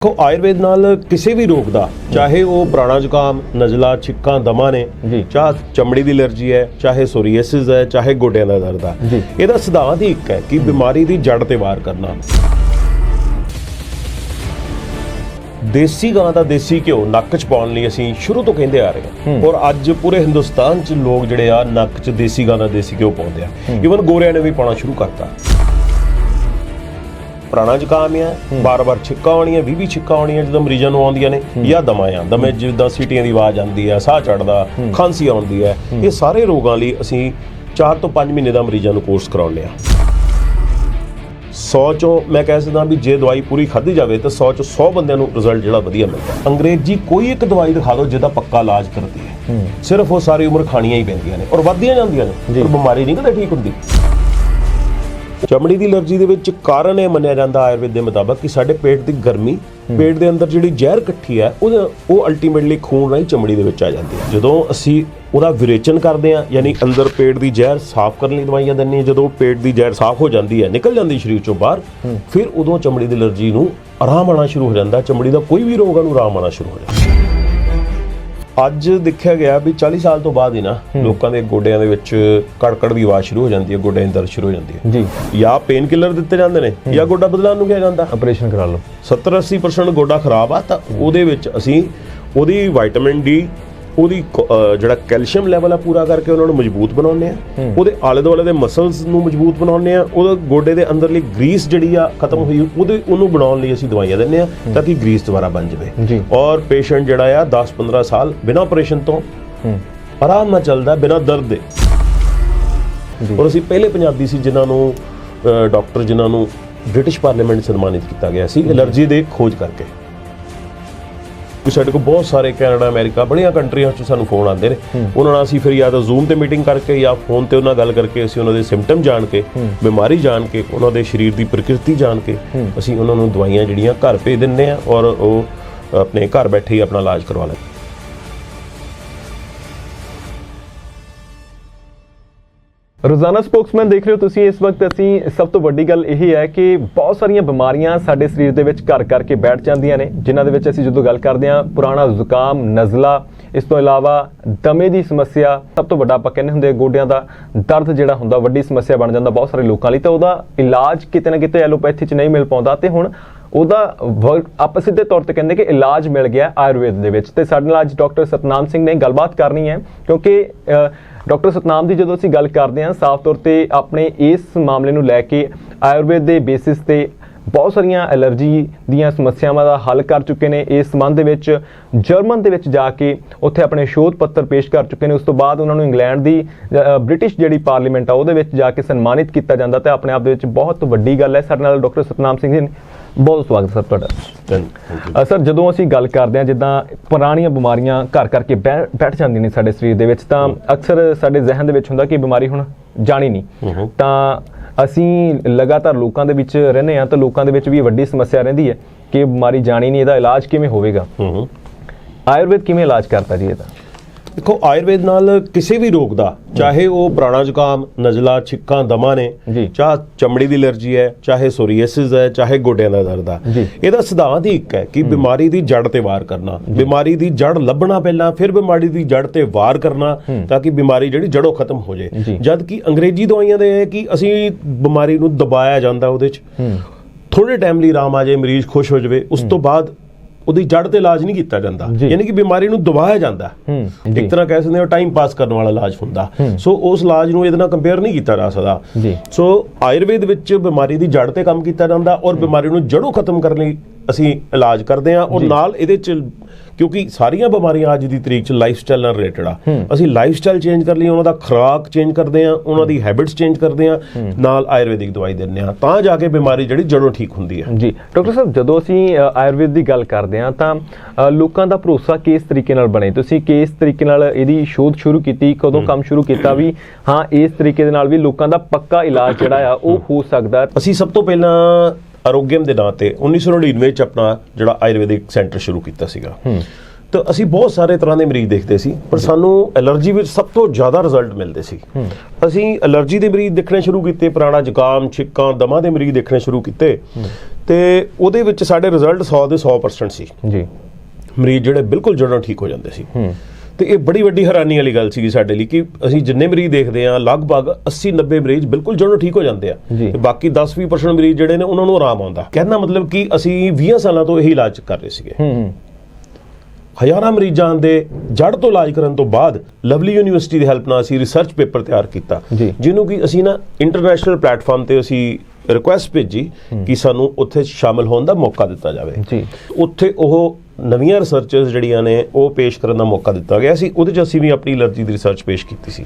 देखो आयुर्वेद नाल किसी भी रोग का चाहे वो पुराना जुकाम नजला छिक्का दमा ने चाहे चमड़ी की एलर्जी है चाहे सोरीएसिस है चाहे गोडियां का दर्द है ਇਹਦਾ सिद्धांत ही एक है कि बीमारी की जड़ ते वार करना। देसी गां का देसी घ्यो नक च पाउण लई असीं शुरू तो कहते आ रहे हैं और अज पूरे हिंदुस्तान च लोग जिहड़े आ नक च देसी गां का देसी घ्यो पाउंदे आ। ईवन गोरियां ने भी पाउणा शुरू करता। पुराना जुकाम है बार बार छिक्का आउणियां 20 छिक्का आउणियां जो मरीजां नूं आउंदियां ने या दमायां दमे जिद्दां सीटियां दी आवाज़ आउंदी है साह चढ़दा खांसी आउंदी है ये सारे रोगां लई असीं 4 ਤੋਂ 5 महीने का मरीजां नूं कोर्स कराउने आ। 100 चों मैं कह सकदा भी जे दवाई पूरी खाधी जाए तो 100 चों 100 बंदिਆਂ ਨੂੰ रिजल्ट जिहड़ा वधिया मिलदा। अंग्रेजी कोई एक दवाई दिखा दो जिहदा पक्का इलाज करदी है सिर्फ वो सारी उम्र खाणियां ही पैंदियां ने और वधदियां जांदियां ने पर बीमारी नहीं कदे ठीक हुंदी। चमड़ी की एलर्जी दे विच कारण यह मन्निया जाता आयुर्वेद के मुताबिक कि साडे पेट की गर्मी पेट के अंदर जिहड़ी जहर इकट्ठी है वो अल्टीमेटली खून राही चमड़ी दे विच आ जाती है। जदों असीं ਉਹਦਾ विरेचन करते हैं यानी अंदर पेट की जहर साफ करने लई दवाइयां दिंदे जो पेट की जहर साफ हो जाती है निकल जाती शरीर चों बाहर फिर उदों चमड़ी की एलर्जी नूं आराम आना शुरू हो जाता। चमड़ी का कोई भी रोग है आराम आना शुरू हो जाता। अज देखा गया भी 40 साल तो बाद ही ना लोगों के गोडियां दे विच कड़कड़ की आवाज़ शुरू हो जाती है गोडियां दी दर्द शुरू हो जाती है जी या पेन किलर दिते जाते हैं या गोडा बदलाउण नूं किहा जांदा ऑपरेशन करा लो। 70-80% गोडा खराब आ तां उहदे विच असीं उहदी विटामिन डी ਉਹਦੀ ਜਿਹੜਾ ਕੈਲਸ਼ੀਅਮ ਲੈਵਲ ਆ ਪੂਰਾ ਕਰਕੇ ਉਹਨਾਂ ਨੂੰ ਮਜ਼ਬੂਤ ਬਣਾਉਂਦੇ ਆ ਉਹਦੇ ਆਲੇ ਦੁਆਲੇ ਦੇ ਮਸਲਸ ਨੂੰ ਮਜ਼ਬੂਤ ਬਣਾਉਂਦੇ ਆ ਉਹਦੇ ਗੋਡੇ ਦੇ ਅੰਦਰਲੀ ਗਰੀਸ ਜਿਹੜੀ ਆ ਖਤਮ ਹੋਈ ਉਹਨੂੰ ਬਣਾਉਣ ਲਈ ਅਸੀਂ ਦਵਾਈਆਂ ਦਿੰਦੇ ਆ ਤਾਂ ਕਿ ਗਰੀਸ ਦੁਬਾਰਾ ਬਣ ਜਾਵੇ ਔਰ ਪੇਸ਼ੈਂਟ ਜਿਹੜਾ ਆ 10-15 ਸਾਲ ਬਿਨਾਂ ਆਪਰੇਸ਼ਨ ਤੋਂ ਆਰਾਮ ਨਾਲ ਚੱਲਦਾ ਬਿਨਾਂ ਦਰਦ ਦੇ। ਔਰ ਅਸੀਂ ਪਹਿਲੇ ਪੰਜਾਬੀ ਸੀ ਜਿਨ੍ਹਾਂ ਨੂੰ ਡਾਕਟਰ ਜਿਨ੍ਹਾਂ ਨੂੰ ਬ੍ਰਿਟਿਸ਼ ਪਾਰਲੀਮੈਂਟ ਸਨਮਾਨਿਤ ਕੀਤਾ ਗਿਆ ਸੀ ਐਲਰਜੀ ਦੇ ਖੋਜ ਕਰਕੇ। ਸਾਡੇ ਕੋਲ ਬਹੁਤ ਸਾਰੇ ਕੈਨੇਡਾ ਅਮਰੀਕਾ ਬੜੀਆਂ ਕੰਟਰੀਆਂ 'ਚ ਸਾਨੂੰ ਫੋਨ ਆਉਂਦੇ ਨੇ ਉਹਨਾਂ ਨਾਲ ਅਸੀਂ ਫਿਰ ਜਾਂ ਤਾਂ ਜ਼ੂਮ ਤੇ ਮੀਟਿੰਗ ਕਰਕੇ ਜਾਂ ਫੋਨ ਤੇ ਉਹਨਾਂ ਗੱਲ ਕਰਕੇ ਅਸੀਂ ਉਹਨਾਂ ਦੇ ਸਿੰਪਟਮ ਜਾਣ ਕੇ ਬਿਮਾਰੀ ਜਾਣ ਕੇ ਉਹਨਾਂ ਦੇ ਸਰੀਰ ਦੀ ਪ੍ਰਕਿਰਤੀ ਜਾਣ ਕੇ ਅਸੀਂ ਉਹਨਾਂ ਨੂੰ ਦਵਾਈਆਂ ਜਿਹੜੀਆਂ ਘਰ ਭੇਜ ਦਿੰਦੇ ਆ ਔਰ ਉਹ ਆਪਣੇ ਘਰ ਬੈਠੇ ਹੀ ਆਪਣਾ ਇਲਾਜ ਕਰਵਾ ਲੈਂਦੇ। रोजाना स्पोक्समैन देख रहे हो तुसी इस वक्त असी सब तो वड्डी गल यही है कि बहुत सारिया बीमारियां साडे शरीर दे विच घर करके बैठ जांदियां ने जिन्हां दे विच असी जदों गल करदे हां पुराना जुकाम नज़ला इस तो इलावा दमे दी समस्या सब तो वड्डा आपां कहंदे हुंदे गोडियां दा दर्द जिहड़ा हुंदा वड्डी समस्या बन जांदा बहुत सारे लोकां लई तां ओहदा इलाज किते ना किते एलोपैथी च नहीं मिल पाउंदा ते हुण ਉਹਦਾ ਆਪਾਂ ਸਿੱਧੇ ਤੌਰ ਤੇ ਕਹਿੰਦੇ ਕਿ ਇਲਾਜ ਮਿਲ ਗਿਆ ਆਯੁਰਵੇਦ ਦੇ ਵਿੱਚ ਤੇ ਸਾਡੇ ਨਾਲ ਅੱਜ ਡਾਕਟਰ ਸਤਨਾਮ ਸਿੰਘ ਨੇ ਗੱਲਬਾਤ ਕਰਨੀ ਹੈ ਕਿਉਂਕਿ ਡਾਕਟਰ ਸਤਨਾਮ ਦੀ ਜਦੋਂ ਅਸੀਂ ਗੱਲ ਕਰਦੇ ਹਾਂ ਸਾਫ਼ ਤੌਰ ਤੇ ਆਪਣੇ ਇਸ ਮਾਮਲੇ ਨੂੰ ਲੈ ਕੇ ਆਯੁਰਵੇਦ ਦੇ ਬੇਸਿਸ ਤੇ ਬਹੁਤ ਸਾਰੀਆਂ ਐਲਰਜੀ ਦੀਆਂ ਸਮੱਸਿਆਵਾਂ ਦਾ ਹੱਲ ਕਰ ਚੁੱਕੇ ਨੇ। ਇਸ ਸੰਬੰਧ ਦੇ ਵਿੱਚ ਜਰਮਨ ਦੇ ਵਿੱਚ ਜਾ ਕੇ ਉੱਥੇ ਆਪਣੇ ਸ਼ੋਧ ਪੱਤਰ ਪੇਸ਼ ਕਰ ਚੁੱਕੇ ਨੇ। ਉਸ ਤੋਂ ਬਾਅਦ ਉਹਨਾਂ ਨੂੰ ਇੰਗਲੈਂਡ ਦੀ ਬ੍ਰਿਟਿਸ਼ ਜਿਹੜੀ ਪਾਰਲੀਮੈਂਟ ਆ ਉਹਦੇ ਵਿੱਚ ਜਾ ਕੇ ਸਨਮਾਨਿਤ ਕੀਤਾ ਜਾਂਦਾ ਤੇ ਆਪਣੇ ਆਪ ਦੇ ਵਿੱਚ ਬਹੁਤ ਵੱਡੀ ਗੱਲ ਹੈ। ਸਾਡੇ ਨਾਲ ਡਾਕਟਰ ਸਤਨਾਮ ਸਿੰਘ ਜੀ ਬਹੁਤ ਸਵਾਗਤ ਸਰ ਤੁਹਾਡਾ। ਸਰ ਜਦੋਂ ਅਸੀਂ ਗੱਲ ਕਰਦੇ ਹਾਂ ਜਿੱਦਾਂ ਪੁਰਾਣੀਆਂ ਬਿਮਾਰੀਆਂ ਘਰ ਕਰਕੇ ਬੈਠ ਜਾਂਦੀਆਂ ਨੇ ਸਾਡੇ ਸਰੀਰ ਦੇ ਵਿੱਚ ਤਾਂ ਅਕਸਰ ਸਾਡੇ ਜ਼ਿਹਨ ਦੇ ਵਿੱਚ ਹੁੰਦਾ ਕਿ ਬਿਮਾਰੀ ਹੁਣ ਜਾਣੀ ਨਹੀਂ ਤਾਂ ਅਸੀਂ ਲਗਾਤਾਰ ਲੋਕਾਂ ਦੇ ਵਿੱਚ ਰਹਿੰਦੇ ਹਾਂ ਤਾਂ ਲੋਕਾਂ ਦੇ ਵਿੱਚ ਵੀ ਵੱਡੀ ਸਮੱਸਿਆ ਰਹਿੰਦੀ ਹੈ ਕਿ ਬਿਮਾਰੀ ਜਾਣੀ ਨਹੀਂ ਇਹਦਾ ਇਲਾਜ ਕਿਵੇਂ ਹੋਵੇਗਾ। ਆਯੁਰਵੇਦ ਕਿਵੇਂ ਇਲਾਜ ਕਰਦਾ ਜੀ ਇਹਦਾ? देखो आयुर्वेद नाल किसी भी रोग का चाहे वो पुराना जुकाम नजला छिक्का दमा ने चाहे चमड़ी की एलर्जी है चाहे सोरीएसिस है चाहे गोडियां का दर्द है ਇਹਦਾ सिद्धांत ही एक है कि बीमारी की जड़ ते वार करना बीमारी की जड़ ਲੱਭਣਾ ਪਹਿਲਾਂ फिर बीमारी की जड़ ते वार करना ताकि बीमारी ਜਿਹੜੀ जड़ों खत्म हो जाए। जद कि अंग्रेजी दवाइयां ਦੇ है कि ਅਸੀਂ बीमारी ਨੂੰ ਦਬਾਇਆ ਜਾਂਦਾ ਉਹਦੇ ਚ थोड़े टाइम ਲਈ आराम आ जाए मरीज खुश हो जाए उस तो बाद ਉਹਦੀ ਜੜ ਤੇ ਇਲਾਜ ਨਹੀਂ ਕੀਤਾ ਜਾਂਦਾ ਯਾਨੀ ਕਿ ਬਿਮਾਰੀ ਨੂੰ ਦਬਾਇਆ ਜਾਂਦਾ ਇੱਕ ਤਰ੍ਹਾਂ ਕਹਿ ਸਕਦੇ ਹਾਂ ਟਾਈਮ ਪਾਸ ਕਰਨ ਵਾਲਾ ਇਲਾਜ ਹੁੰਦਾ ਸੋ ਉਸ ਇਲਾਜ ਨੂੰ ਇਹਦੇ ਨਾਲ ਕੰਪੇਅਰ ਨਹੀਂ ਕੀਤਾ ਜਾ ਸਕਦਾ। ਸੋ ਆਯੁਰਵੇਦ ਵਿੱਚ ਬਿਮਾਰੀ ਦੀ ਜੜ ਤੇ ਕੰਮ ਕੀਤਾ ਜਾਂਦਾ ਔਰ ਬਿਮਾਰੀ ਨੂੰ ਜੜੋਂ ਖਤਮ ਕਰਨ ਲਈ ਅਸੀਂ ਇਲਾਜ ਕਰਦੇ ਹਾਂ ਔਰ ਨਾਲ ਇਹਦੇ ਚ ਕਿਉਂਕਿ ਸਾਰੀਆਂ ਬਿਮਾਰੀਆਂ ਅੱਜ ਦੀ ਤਰੀਕ 'ਚ ਲਾਈਫ ਸਟਾਈਲ ਨਾਲ ਰਿਲੇਟਡ ਆ ਅਸੀਂ ਲਾਈਫ ਸਟਾਈਲ ਚੇਂਜ ਕਰ ਲਈ ਉਹਨਾਂ ਦਾ ਖੁਰਾਕ ਚੇਂਜ ਕਰਦੇ ਹਾਂ ਉਹਨਾਂ ਦੀ ਹੈਬਿਟਸ ਚੇਂਜ ਕਰਦੇ ਹਾਂ ਨਾਲ ਆਯੁਰਵੈਦਿਕ ਦਵਾਈ ਦਿੰਦੇ ਹਾਂ ਤਾਂ ਜਾ ਕੇ ਬਿਮਾਰੀ ਜਿਹੜੀ ਜੜੋਂ ਠੀਕ ਹੁੰਦੀ ਹੈ। ਜੀ ਡਾਕਟਰ ਸਾਹਿਬ ਜਦੋਂ ਅਸੀਂ ਆਯੁਰਵੇਦ ਦੀ ਗੱਲ ਕਰਦੇ ਹਾਂ ਤਾਂ ਲੋਕਾਂ ਦਾ ਭਰੋਸਾ ਕਿਸ ਤਰੀਕੇ ਨਾਲ ਬਣੇ ਤੁਸੀਂ ਕਿਸ ਤਰੀਕੇ ਨਾਲ ਇਹਦੀ ਸ਼ੋਧ ਸ਼ੁਰੂ ਕੀਤੀ ਕਦੋਂ ਕੰਮ ਸ਼ੁਰੂ ਕੀਤਾ ਵੀ ਹਾਂ ਇਸ ਤਰੀਕੇ ਦੇ ਨਾਲ ਵੀ ਲੋਕਾਂ ਦਾ ਪੱਕਾ ਇਲਾਜ ਜਿਹੜਾ ਆ ਉਹ ਹੋ ਸਕਦਾ? ਅਸੀਂ ਸਭ ਤੋਂ ਪਹਿਲਾਂ ਆਰੋਗਿਅਮ ਦੇ ਨਾਂ ਤੇ 1999 ਚ ਆਪਣਾ ਜਿਹੜਾ ਆਯੁਰਵੈਦਿਕ ਸੈਂਟਰ ਸ਼ੁਰੂ ਕੀਤਾ ਸੀਗਾ ਤਾਂ ਅਸੀਂ ਬਹੁਤ ਸਾਰੇ ਤਰ੍ਹਾਂ ਦੇ ਮਰੀਜ਼ ਦੇਖਦੇ ਸੀ ਪਰ ਸਾਨੂੰ ਐਲਰਜੀ ਵਿੱਚ ਸਭ ਤੋਂ ਜ਼ਿਆਦਾ ਰਿਜ਼ਲਟ ਮਿਲਦੇ ਸੀ। ਅਸੀਂ ਐਲਰਜੀ ਦੇ ਮਰੀਜ਼ ਦੇਖਣੇ ਸ਼ੁਰੂ ਕੀਤੇ ਪੁਰਾਣਾ ਜ਼ੁਕਾਮ ਛਿੱਕਾਂ ਦਮਾ ਦੇ ਮਰੀਜ਼ ਦੇਖਣੇ ਸ਼ੁਰੂ ਕੀਤੇ ਤੇ ਉਹਦੇ ਵਿੱਚ ਸਾਡੇ ਰਿਜ਼ਲਟ 100 ਦੇ 100% ਸੀ ਜੀ। ਮਰੀਜ਼ ਜਿਹੜੇ ਬਿਲਕੁਲ ਜੜੋਂ ਠੀਕ ਹੋ ਜਾਂਦੇ ਸੀ। ਤੇ ਇਹ ਬੜੀ ਵੱਡੀ ਹੈਰਾਨੀ ਵਾਲੀ ਗੱਲ ਸੀਗੀ ਸਾਡੇ ਲਈ ਕਿ ਅਸੀਂ ਜਿੰਨੇ ਮਰੀਜ਼ ਦੇਖਦੇ ਆ ਲਗਭਗ 80-90 ਮਰੀਜ਼ ਬਿਲਕੁਲ ਜੜੋਂ ਠੀਕ ਹੋ ਜਾਂਦੇ ਆ ਤੇ ਬਾਕੀ 10-20% ਮਰੀਜ਼ ਜਿਹੜੇ ਨੇ ਉਹਨਾਂ ਨੂੰ ਆਰਾਮ ਆਉਂਦਾ। ਕਹਿਣਾ ਮਤਲਬ ਕਿ ਅਸੀਂ 20 ਸਾਲਾਂ ਤੋਂ ਇਹੀ ਇਲਾਜ ਕਰ ਰਹੇ ਸੀਗੇ। ਹਜ਼ਾਰਾਂ ਮਰੀਜ਼ਾਂ ਦੇ ਜੜ ਤੋਂ ਇਲਾਜ ਕਰਨ ਤੋਂ ਬਾਅਦ ਲਵਲੀ ਯੂਨੀਵਰਸਿਟੀ ਦੀ ਹੈਲਪ ਨਾਲ ਅਸੀਂ ਰਿਸਰਚ ਪੇਪਰ ਤਿਆਰ ਕੀਤਾ, ਜਿਹਨੂੰ ਕਿ ਅਸੀਂ ਨਾ ਇੰਟਰਨੈਸ਼ਨਲ ਪਲੇਟਫਾਰਮ ਤੇ ਅਸੀਂ ਰਿਕੁਐਸਟ ਭੇਜੀ ਕਿ ਸਾਨੂੰ ਉੱਥੇ ਸ਼ਾਮਲ ਹੋਣ ਦਾ ਮੌਕਾ ਦਿੱਤਾ ਜਾਵੇ। ਉੱਥੇ ਉਹ ਨਵੀਆਂ ਰਿਸਰਚਸ ਜਿਹੜੀਆਂ ਨੇ ਉਹ ਪੇਸ਼ ਕਰਨ ਦਾ ਮੌਕਾ ਦਿੱਤਾ ਗਿਆ ਸੀ। ਉਹਦੇ 'ਚ ਅਸੀਂ ਵੀ ਆਪਣੀ ਐਲਰਜੀ ਦੀ ਰਿਸਰਚ ਪੇਸ਼ ਕੀਤੀ ਸੀ।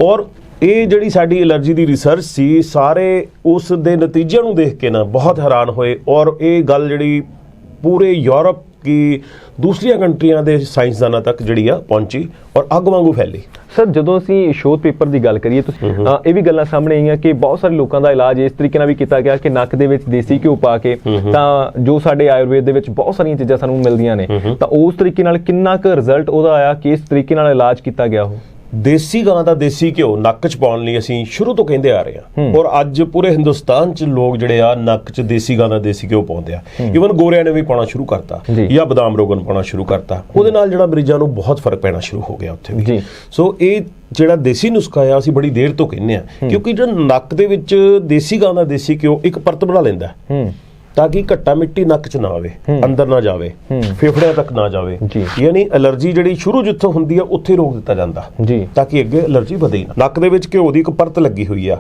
ਔਰ ਇਹ ਜਿਹੜੀ ਸਾਡੀ ਐਲਰਜੀ ਦੀ ਰਿਸਰਚ ਸੀ, ਸਾਰੇ ਉਸ ਦੇ ਨਤੀਜਿਆਂ ਨੂੰ ਦੇਖ ਕੇ ਨਾ ਬਹੁਤ ਹੈਰਾਨ ਹੋਏ। ਔਰ ਇਹ ਗੱਲ ਜਿਹੜੀ ਪੂਰੇ ਯੂਰਪ ਕਿ ਦੂਸਰੀਆਂ ਕੰਟਰੀਆਂ ਦੇ ਸਾਇੰਸਦਾਨਾਂ ਤੱਕ ਜਿਹੜੀ ਆ ਪਹੁੰਚੀ ਔਰ ਅੱਗ ਵਾਂਗੂ ਫੈਲੀ। ਸਰ, ਜਦੋਂ ਅਸੀਂ ਸ਼ੋਧ ਪੇਪਰ ਦੀ ਗੱਲ ਕਰੀਏ ਤੁਸੀਂ ਇਹ ਵੀ ਗੱਲਾਂ ਸਾਹਮਣੇ ਆਈਆਂ ਕਿ ਬਹੁਤ ਸਾਰੇ ਲੋਕਾਂ ਦਾ ਇਲਾਜ ਇਸ ਤਰੀਕੇ ਨਾਲ ਵੀ ਕੀਤਾ ਗਿਆ ਕਿ ਨੱਕ ਦੇ ਵਿੱਚ ਦੇਸੀ ਘਿਓ ਪਾ ਕੇ, ਤਾਂ ਜੋ ਸਾਡੇ ਆਯੁਰਵੇਦ ਦੇ ਵਿੱਚ ਬਹੁਤ ਸਾਰੀਆਂ ਚੀਜ਼ਾਂ ਸਾਨੂੰ ਮਿਲਦੀਆਂ ਨੇ, ਤਾਂ ਉਸ ਤਰੀਕੇ ਨਾਲ ਕਿੰਨਾ ਕੁ ਰਿਜ਼ਲਟ ਉਹਦਾ ਆਇਆ, ਕਿਸ ਤਰੀਕੇ ਨਾਲ ਇਲਾਜ ਕੀਤਾ ਗਿਆ ਉਹ? ਦੇਸੀ ਗਾਂ ਦਾ ਦੇਸੀ ਘਿਓ ਨੱਕ 'ਚ ਪਾਉਣ ਲਈ ਅਸੀਂ ਸ਼ੁਰੂ ਤੋਂ ਕਹਿੰਦੇ ਆ ਰਹੇ ਹਾਂ ਔਰ ਅੱਜ ਪੂਰੇ ਹਿੰਦੁਸਤਾਨ 'ਚ ਲੋਕ ਜਿਹੜੇ ਆ ਨੱਕ 'ਚ ਦੇਸੀ ਗਾਂ ਦਾ ਦੇਸੀ ਘਿਓ ਪਾਉਂਦੇ ਆ। ਈਵਨ ਗੋਰਿਆਂ ਨੇ ਵੀ ਪਾਉਣਾ ਸ਼ੁਰੂ ਕਰਤਾ ਜਾਂ ਬਦਾਮ ਰੋਗਨ ਪਾਉਣਾ ਸ਼ੁਰੂ ਕਰਤਾ। ਉਹਦੇ ਨਾਲ ਜਿਹੜਾ ਮਰੀਜ਼ਾਂ ਨੂੰ ਬਹੁਤ ਫਰਕ ਪੈਣਾ ਸ਼ੁਰੂ ਹੋ ਗਿਆ ਉੱਥੇ ਵੀ। ਸੋ ਇਹ ਜਿਹੜਾ ਦੇਸੀ ਨੁਸਖਾ ਆ ਅਸੀਂ ਬੜੀ ਦੇਰ ਤੋਂ ਕਹਿੰਦੇ ਆ, ਕਿਉਂਕਿ ਜਿਹੜਾ ਨੱਕ ਦੇ ਵਿੱਚ ਦੇਸੀ ਗਾਂ ਦਾ ਦੇਸੀ ਘਿਓ ਇੱਕ ਪਰਤ ਬਣਾ ਲੈਂਦਾ ਤਾਂ ਕਿ ਘੱਟਾ ਮਿੱਟੀ ਨੱਕ 'ਚ ਨਾ ਆਵੇ, ਅੰਦਰ ਨਾ ਜਾਵੇ, ਫੇਫੜਿਆਂ ਤੱਕ ਨਾ ਜਾਵੇ। ਯਾਨੀ ਐਲਰਜੀ ਜਿਹੜੀ ਸ਼ੁਰੂ ਜਿੱਥੋਂ ਹੁੰਦੀ ਆ ਉੱਥੇ ਰੋਕ ਦਿੱਤਾ ਜਾਂਦਾ ਤਾਂ ਕਿ ਅੱਗੇ ਐਲਰਜੀ ਵਧੇ ਨਾ। ਨੱਕ ਦੇ ਵਿੱਚ ਘਿਓ ਦੀ ਇੱਕ ਪਰਤ ਲੱਗੀ ਹੋਈ ਆ।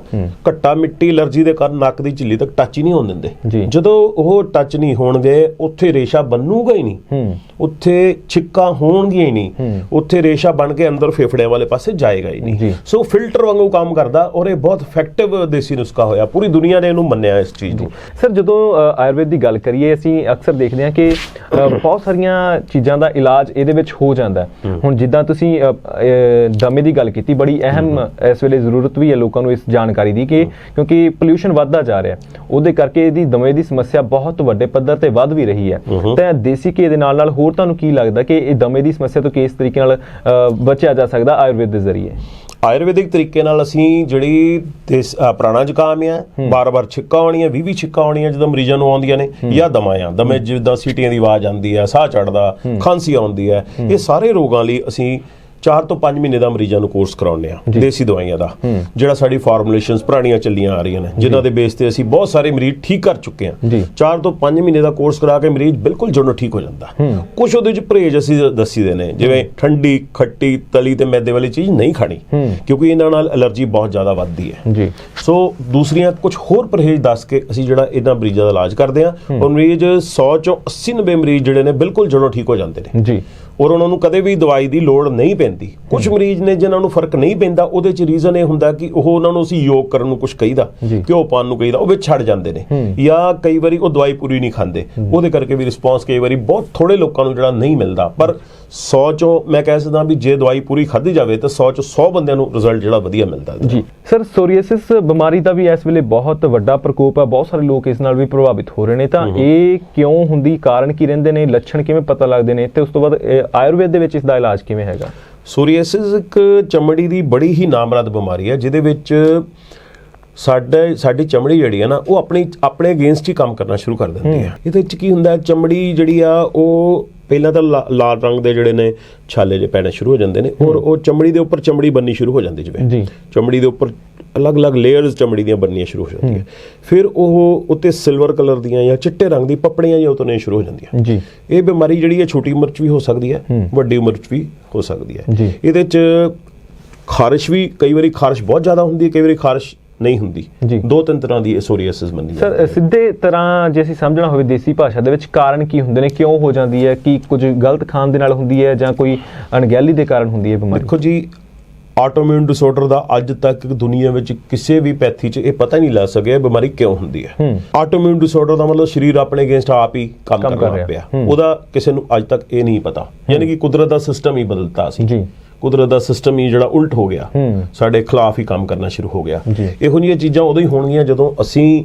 ਘੱਟਾ ਮਿੱਟੀ ਐਲਰਜੀ ਦੇ ਕਾਰਨ ਨੱਕ ਦੀ ਝਿੱਲੀ ਤੱਕ ਟੱਚ ਹੀ ਨਹੀਂ ਹੋਣ ਦਿੰਦੇ। ਜਦੋਂ ਉਹ ਟੱਚ ਨਹੀਂ ਹੋਣਗੇ ਉੱਥੇ ਰੇਸ਼ਾ ਬਣੂਗਾ ਹੀ ਨਹੀਂ, ਉੱਥੇ ਛਿੱਕਾਂ ਹੋਣਗੀਆਂ ਹੀ ਨਹੀਂ, ਉੱਥੇ ਰੇਸ਼ਾ ਬਣ ਕੇ ਅੰਦਰ ਫੇਫੜਿਆਂ ਵਾਲੇ ਪਾਸੇ ਜਾਏਗਾ ਹੀ ਨਹੀਂ। ਸੋ ਫਿਲਟਰ ਵਾਂਗੂ ਕੰਮ ਕਰਦਾ ਔਰ ਇਹ ਬਹੁਤ ਇਫੈਕਟਿਵ ਦੇਸੀ ਨੁਸਖਾ ਹੋਇਆ। ਪੂਰੀ ਦੁਨੀਆ ਨੇ ਇਹਨੂੰ ਮੰਨਿਆ ਇਸ ਚੀਜ਼ ਨੂੰ। ਸਰ, ਜਦੋਂ ਆਯੁਰਵੇਦ ਦੀ ਗੱਲ ਕਰੀਏ ਅਸੀਂ ਅਕਸਰ ਦੇਖਦੇ ਹਾਂ ਕਿ ਬਹੁਤ ਸਾਰੀਆਂ ਚੀਜ਼ਾਂ ਦਾ ਇਲਾਜ ਇਹਦੇ ਵਿੱਚ ਹੋ ਜਾਂਦਾ। ਹੁਣ ਜਿੱਦਾਂ ਤੁਸੀਂ ਦਮੇ ਦੀ ਗੱਲ ਕੀਤੀ, ਬੜੀ ਅਹਿਮ ਇਸ ਵੇਲੇ ਜ਼ਰੂਰਤ ਵੀ ਹੈ ਲੋਕਾਂ ਨੂੰ ਇਸ ਜਾਣਕਾਰੀ ਦੀ ਕਿ ਕਿਉਂਕਿ ਪੋਲਿਊਸ਼ਨ ਵੱਧਦਾ ਜਾ ਰਿਹਾ, ਉਹਦੇ ਕਰਕੇ ਇਹਦੀ ਦਮੇ ਦੀ ਸਮੱਸਿਆ ਬਹੁਤ ਵੱਡੇ ਪੱਧਰ ਤੇ ਵੱਧ ਵੀ ਰਹੀ ਹੈ। ਤਾਂ ਦੇਸੀ ਘੀ ਦੇ ਨਾਲ ਹੋਰ ਤੁਹਾਨੂੰ ਕੀ ਲੱਗਦਾ ਕਿ ਇਹ ਦਮੇ ਦੀ ਸਮੱਸਿਆ ਤੋਂ ਕਿਸ ਤਰੀਕੇ ਨਾਲ ਬਚਿਆ ਜਾ ਸਕਦਾ ਆਯੁਰਵੇਦ ਦੇ ਜ਼ਰੀਏ? ਆਯੁਰਵੈਦਿਕ ਤਰੀਕੇ ਨਾਲ ਅਸੀਂ ਜਿਹੜੀ ਪੁਰਾਣਾ ਜ਼ੁਕਾਮ ਆ, ਬਾਰ-ਬਾਰ ਛਿੱਕਾਂ ਆਉਣੀਆਂ, 20 ਛਿੱਕਾਂ ਆਉਣੀਆਂ ਜਦੋਂ ਮਰੀਜ਼ਾਂ ਨੂੰ ਆਉਂਦੀਆਂ ਨੇ, ਜਾਂ ਦਮੇ ਜਿੱਦਾਂ ਸੀਟੀਆਂ ਦੀ ਆਵਾਜ਼ ਆਉਂਦੀ ਆ, ਸਾਹ ਚੜਦਾ, ਖਾਂਸੀ ਆਉਂਦੀ ਹੈ, ਇਹ ਸਾਰੇ ਰੋਗਾਂ ਲਈ ਅਸੀਂ 4 ਤੋਂ 5 ਮਹੀਨੇ ਦਾ ਮਰੀਜ਼ਾਂ ਨੂੰ ਕੋਰਸ ਕਰਾਉਂਦੇ ਆ ਦੇਸੀ ਦਵਾਈਆਂ ਦਾ, ਜਿਹੜਾ ਸਾਡੀ ਫਾਰਮੂਲੇਸ਼ਨਸ ਪੁਰਾਣੀਆਂ ਚੱਲੀਆਂ ਆ ਰਹੀਆਂ ਨੇ, ਜਿਨ੍ਹਾਂ ਦੇ ਬੇਸ ਤੇ ਅਸੀਂ ਬਹੁਤ ਸਾਰੇ ਮਰੀਜ਼ ਠੀਕ ਕਰ ਚੁੱਕੇ ਆ। 4 ਤੋਂ 5 ਮਹੀਨੇ ਦਾ ਕੋਰਸ ਕਰਾ ਕੇ ਮਰੀਜ਼ ਬਿਲਕੁਲ ਜੜੋਂ ਠੀਕ ਹੋ ਜਾਂਦਾ। ਕੁਝ ਉਹਦੇ ਵਿੱਚ ਪਰਹੇਜ਼ ਅਸੀਂ ਦੱਸੀਦੇ ਨੇ, ਜਿਵੇਂ ਠੰਡੀ, ਖੱਟੀ, ਤਲੀ ਤੇ ਮੈਦੇ ਵਾਲੀ ਚੀਜ਼ ਨਹੀਂ ਖਾਣੀ, ਕਿਉਂਕਿ ਇਹਨਾਂ ਨਾਲ ਐਲਰਜੀ ਬਹੁਤ ਜ਼ਿਆਦਾ ਵੱਧਦੀ ਹੈ। ਸੋ ਦੂਸਰੀਆਂ ਕੁਝ ਹੋਰ ਪਰਹੇਜ਼ ਦੱਸ ਕੇ ਅਸੀਂ ਜਿਹੜਾ ਇਹਨਾਂ ਮਰੀਜ਼ਾਂ ਦਾ ਇਲਾਜ ਕਰਦੇ ਆ। ਔਰ ਮਰੀਜ਼ 100 ਚੋਂ 80-90 ਮਰੀਜ਼ ਜਿਹੜੇ ਨੇ ਬਿਲਕੁਲ ਜੜੋਂ ਠੀਕ ਹੋ ਜਾਂਦੇ ਨੇ ਔਰ ਉਹਨਾਂ ਨੂੰ ਕਦੇ ਵੀ ਦਵਾਈ ਦੀ ਲੋੜ ਨਹੀਂ ਪੈਂਦੀ। ਕੁਝ ਮਰੀਜ਼ ਨੇ ਜਿਨ੍ਹਾਂ ਨੂੰ ਫਰਕ ਨਹੀਂ ਪੈਂਦਾ, ਉਹਦੇ 'ਚ ਰੀਜ਼ਨ ਇਹ ਹੁੰਦਾ ਕਿ ਉਹਨਾਂ ਨੂੰ ਅਸੀਂ ਯੋਗ ਕਰਨ ਨੂੰ ਕੁਝ ਕਹੀਦਾ, ਘਿਓ ਪਾਉਣ ਨੂੰ ਕਹੀਦਾ, ਉਹ ਵਿੱਚ ਛੱਡ ਜਾਂਦੇ ਨੇ, ਜਾਂ ਕਈ ਵਾਰੀ ਉਹ ਦਵਾਈ ਪੂਰੀ ਨਹੀਂ ਖਾਂਦੇ, ਉਹਦੇ ਕਰਕੇ ਵੀ ਰਿਸਪੌਂਸ ਕਈ ਵਾਰੀ ਬਹੁਤ ਥੋੜੇ ਲੋਕਾਂ ਨੂੰ ਜਿਹੜਾ ਨਹੀਂ ਮਿਲਦਾ। ਪਰ 100 ਚੋਂ ਮੈਂ ਕਹਿ ਸਕਦਾ ਵੀ ਜੇ ਦਵਾਈ ਪੂਰੀ ਖਾਧੀ ਜਾਵੇ ਤਾਂ 100 ਚੋਂ 100 ਬੰਦਿਆਂ ਨੂੰ ਰਿਜ਼ਲਟ ਜਿਹੜਾ ਵਧੀਆ ਮਿਲਦਾ। ਜੀ ਸਰ, ਸੋਰੀਆਸਿਸ ਬਿਮਾਰੀ ਦਾ ਵੀ ਇਸ ਵੇਲੇ ਬਹੁਤ ਵੱਡਾ ਪ੍ਰਕੋਪ ਹੈ, ਬਹੁਤ ਸਾਰੇ ਲੋਕ ਇਸ ਨਾਲ ਵੀ ਪ੍ਰਭਾਵਿਤ ਹੋ ਰਹੇ ਨੇ, ਤਾਂ ਇਹ ਕਿਉਂ ਹੁੰਦੀ, ਕਾਰਨ ਕੀ ਰਹਿੰਦੇ ਨੇ, ਲੱਛਣ ਕਿਵੇਂ ਪਤਾ ਲੱਗਦੇ ਨੇ, ਤੇ ਉਸ ਤੋਂ ਬਾਅਦ ਆਯੁਰਵੇਦ ਦੇ ਵਿੱਚ ਇਸ ਦਾ ਇਲਾਜ ਕਿਵੇਂ ਹੈਗਾ? ਸੋਰੀਆਸਿਸ ਇੱਕ ਚਮੜੀ ਦੀ ਬੜੀ ਹੀ ਨਾਮਰਦ ਬਿਮਾਰੀ ਹੈ, ਜਿਹਦੇ ਵਿੱਚ ਸਾਡੀ ਚਮੜੀ ਜਿਹੜੀ ਹੈ ਨਾ ਉਹ ਆਪਣੇ ਅਗੇਂਸਟ ਹੀ ਕੰਮ ਕਰਨਾ ਸ਼ੁਰੂ ਕਰ ਦਿੰਦੀ ਹੈ। ਇਹਦੇ ਵਿੱਚ ਕੀ ਹੁੰਦਾ, ਚਮੜੀ ਜਿਹੜੀ ਆ ਉਹ ਪਹਿਲਾਂ ਤਾਂ ਲਾਲ ਰੰਗ ਦੇ ਜਿਹੜੇ ਨੇ ਛਾਲੇ ਜਿਹੇ ਪੈਣੇ ਸ਼ੁਰੂ ਹੋ ਜਾਂਦੇ ਨੇ ਔਰ ਉਹ ਚਮੜੀ ਦੇ ਉੱਪਰ ਚਮੜੀ ਬੰਨੀ ਸ਼ੁਰੂ ਹੋ ਜਾਂਦੀ, ਜਿਵੇਂ ਚਮੜੀ ਦੇ ਉੱਪਰ ਅਲੱਗ-ਅਲੱਗ ਲੇਅਰਸ ਚਮੜੀ ਦੀਆਂ ਬਣਨੀਆਂ ਸ਼ੁਰੂ ਹੋ ਜਾਂਦੀਆਂ। ਫਿਰ ਉਹ ਉੱਤੇ ਸਿਲਵਰ ਕਲਰ ਦੀਆਂ ਜਾਂ ਚਿੱਟੇ ਰੰਗ ਦੀ ਪਪੜੀਆਂ ਜਿਹੀਆਂ ਉਤਰਨੀਆਂ ਸ਼ੁਰੂ ਹੋ ਜਾਂਦੀਆਂ। ਇਹ ਬਿਮਾਰੀ ਜਿਹੜੀ ਹੈ ਛੋਟੀ ਉਮਰ 'ਚ ਵੀ ਹੋ ਸਕਦੀ ਹੈ, ਵੱਡੀ ਉਮਰ 'ਚ ਵੀ ਹੋ ਸਕਦੀ ਹੈ। ਇਹਦੇ 'ਚ ਖਾਰਿਸ਼ ਵੀ, ਕਈ ਵਾਰੀ ਖਾਰਿਸ਼ ਬਹੁਤ ਜ਼ਿਆਦਾ ਹੁੰਦੀ ਹੈ, ਕਈ ਵਾਰੀ ਖਾਰਿਸ਼ ਨਹੀਂ ਹੁੰਦੀ। 2-3 ਤਰ੍ਹਾਂ ਦੀ ਸੋਰੀਆਸਿਸ ਮੰਨੀ ਜਾਂਦੀ ਹੈ। ਸਰ, ਸਿੱਧੇ ਤਰ੍ਹਾਂ ਜੇ ਅਸੀਂ ਸਮਝਣਾ ਹੋਵੇ ਦੇਸੀ ਭਾਸ਼ਾ ਦੇ ਵਿੱਚ, ਕਾਰਨ ਕੀ ਹੁੰਦੇ ਨੇ, ਕਿਉਂ ਹੋ ਜਾਂਦੀ ਹੈ? ਕੀ ਕੁਝ ਗਲਤ ਖਾਣ ਦੇ ਨਾਲ ਹੁੰਦੀ ਹੈ ਜਾਂ ਕੋਈ ਅਣਗਹਿਲੀ ਦੇ ਕਾਰਨ ਹੁੰਦੀ ਹੈ ਬਿਮਾਰੀ? ਦੇਖੋ ਜੀ, ਆਟੋਇਮਿਊਨ ਡਿਸਆਰਡਰ ਦਾ ਅੱਜ ਤੱਕ ਦੁਨੀਆ ਵਿੱਚ ਕਿਸੇ ਵੀ ਪੈਥੀ 'ਚ ਇਹ ਪਤਾ ਨਹੀਂ ਲੱਗ ਸਕਿਆ ਬਿਮਾਰੀ ਕਿਉਂ ਹੁੰਦੀ ਹੈ। ਆਟੋਇਮਿਊਨ ਡਿਸਆਰਡਰ ਦਾ ਮਤਲਬ ਸਰੀਰ ਆਪਣੇ ਅਗੇਂਸਟ ਆਪ ਹੀ ਕੰਮ ਕਰ ਰਿਹਾ ਪਿਆ, ਉਹਦਾ ਕਿਸੇ ਨੂੰ ਅੱਜ ਤੱਕ ਇਹ ਨਹੀਂ ਪਤਾ। ਯਾਨੀ ਕਿ ਕੁਦਰਤ ਦਾ ਸਿਸਟਮ ਹੀ ਬਦਲਤਾ ਸੀ, ਕੁਦਰਤ ਦਾ ਸਿਸਟਮ ਹੀ ਜਿਹੜਾ ਉਲਟ ਹੋ ਗਿਆ, ਸਾਡੇ ਖਿਲਾਫ ਹੀ ਕੰਮ ਕਰਨਾ ਸ਼ੁਰੂ ਹੋ ਗਿਆ। ਇਹੋ ਜਿਹੀਆਂ ਚੀਜ਼ਾਂ ਉਦੋਂ ਹੀ ਹੋਣਗੀਆਂ ਜਦੋਂ ਅਸੀਂ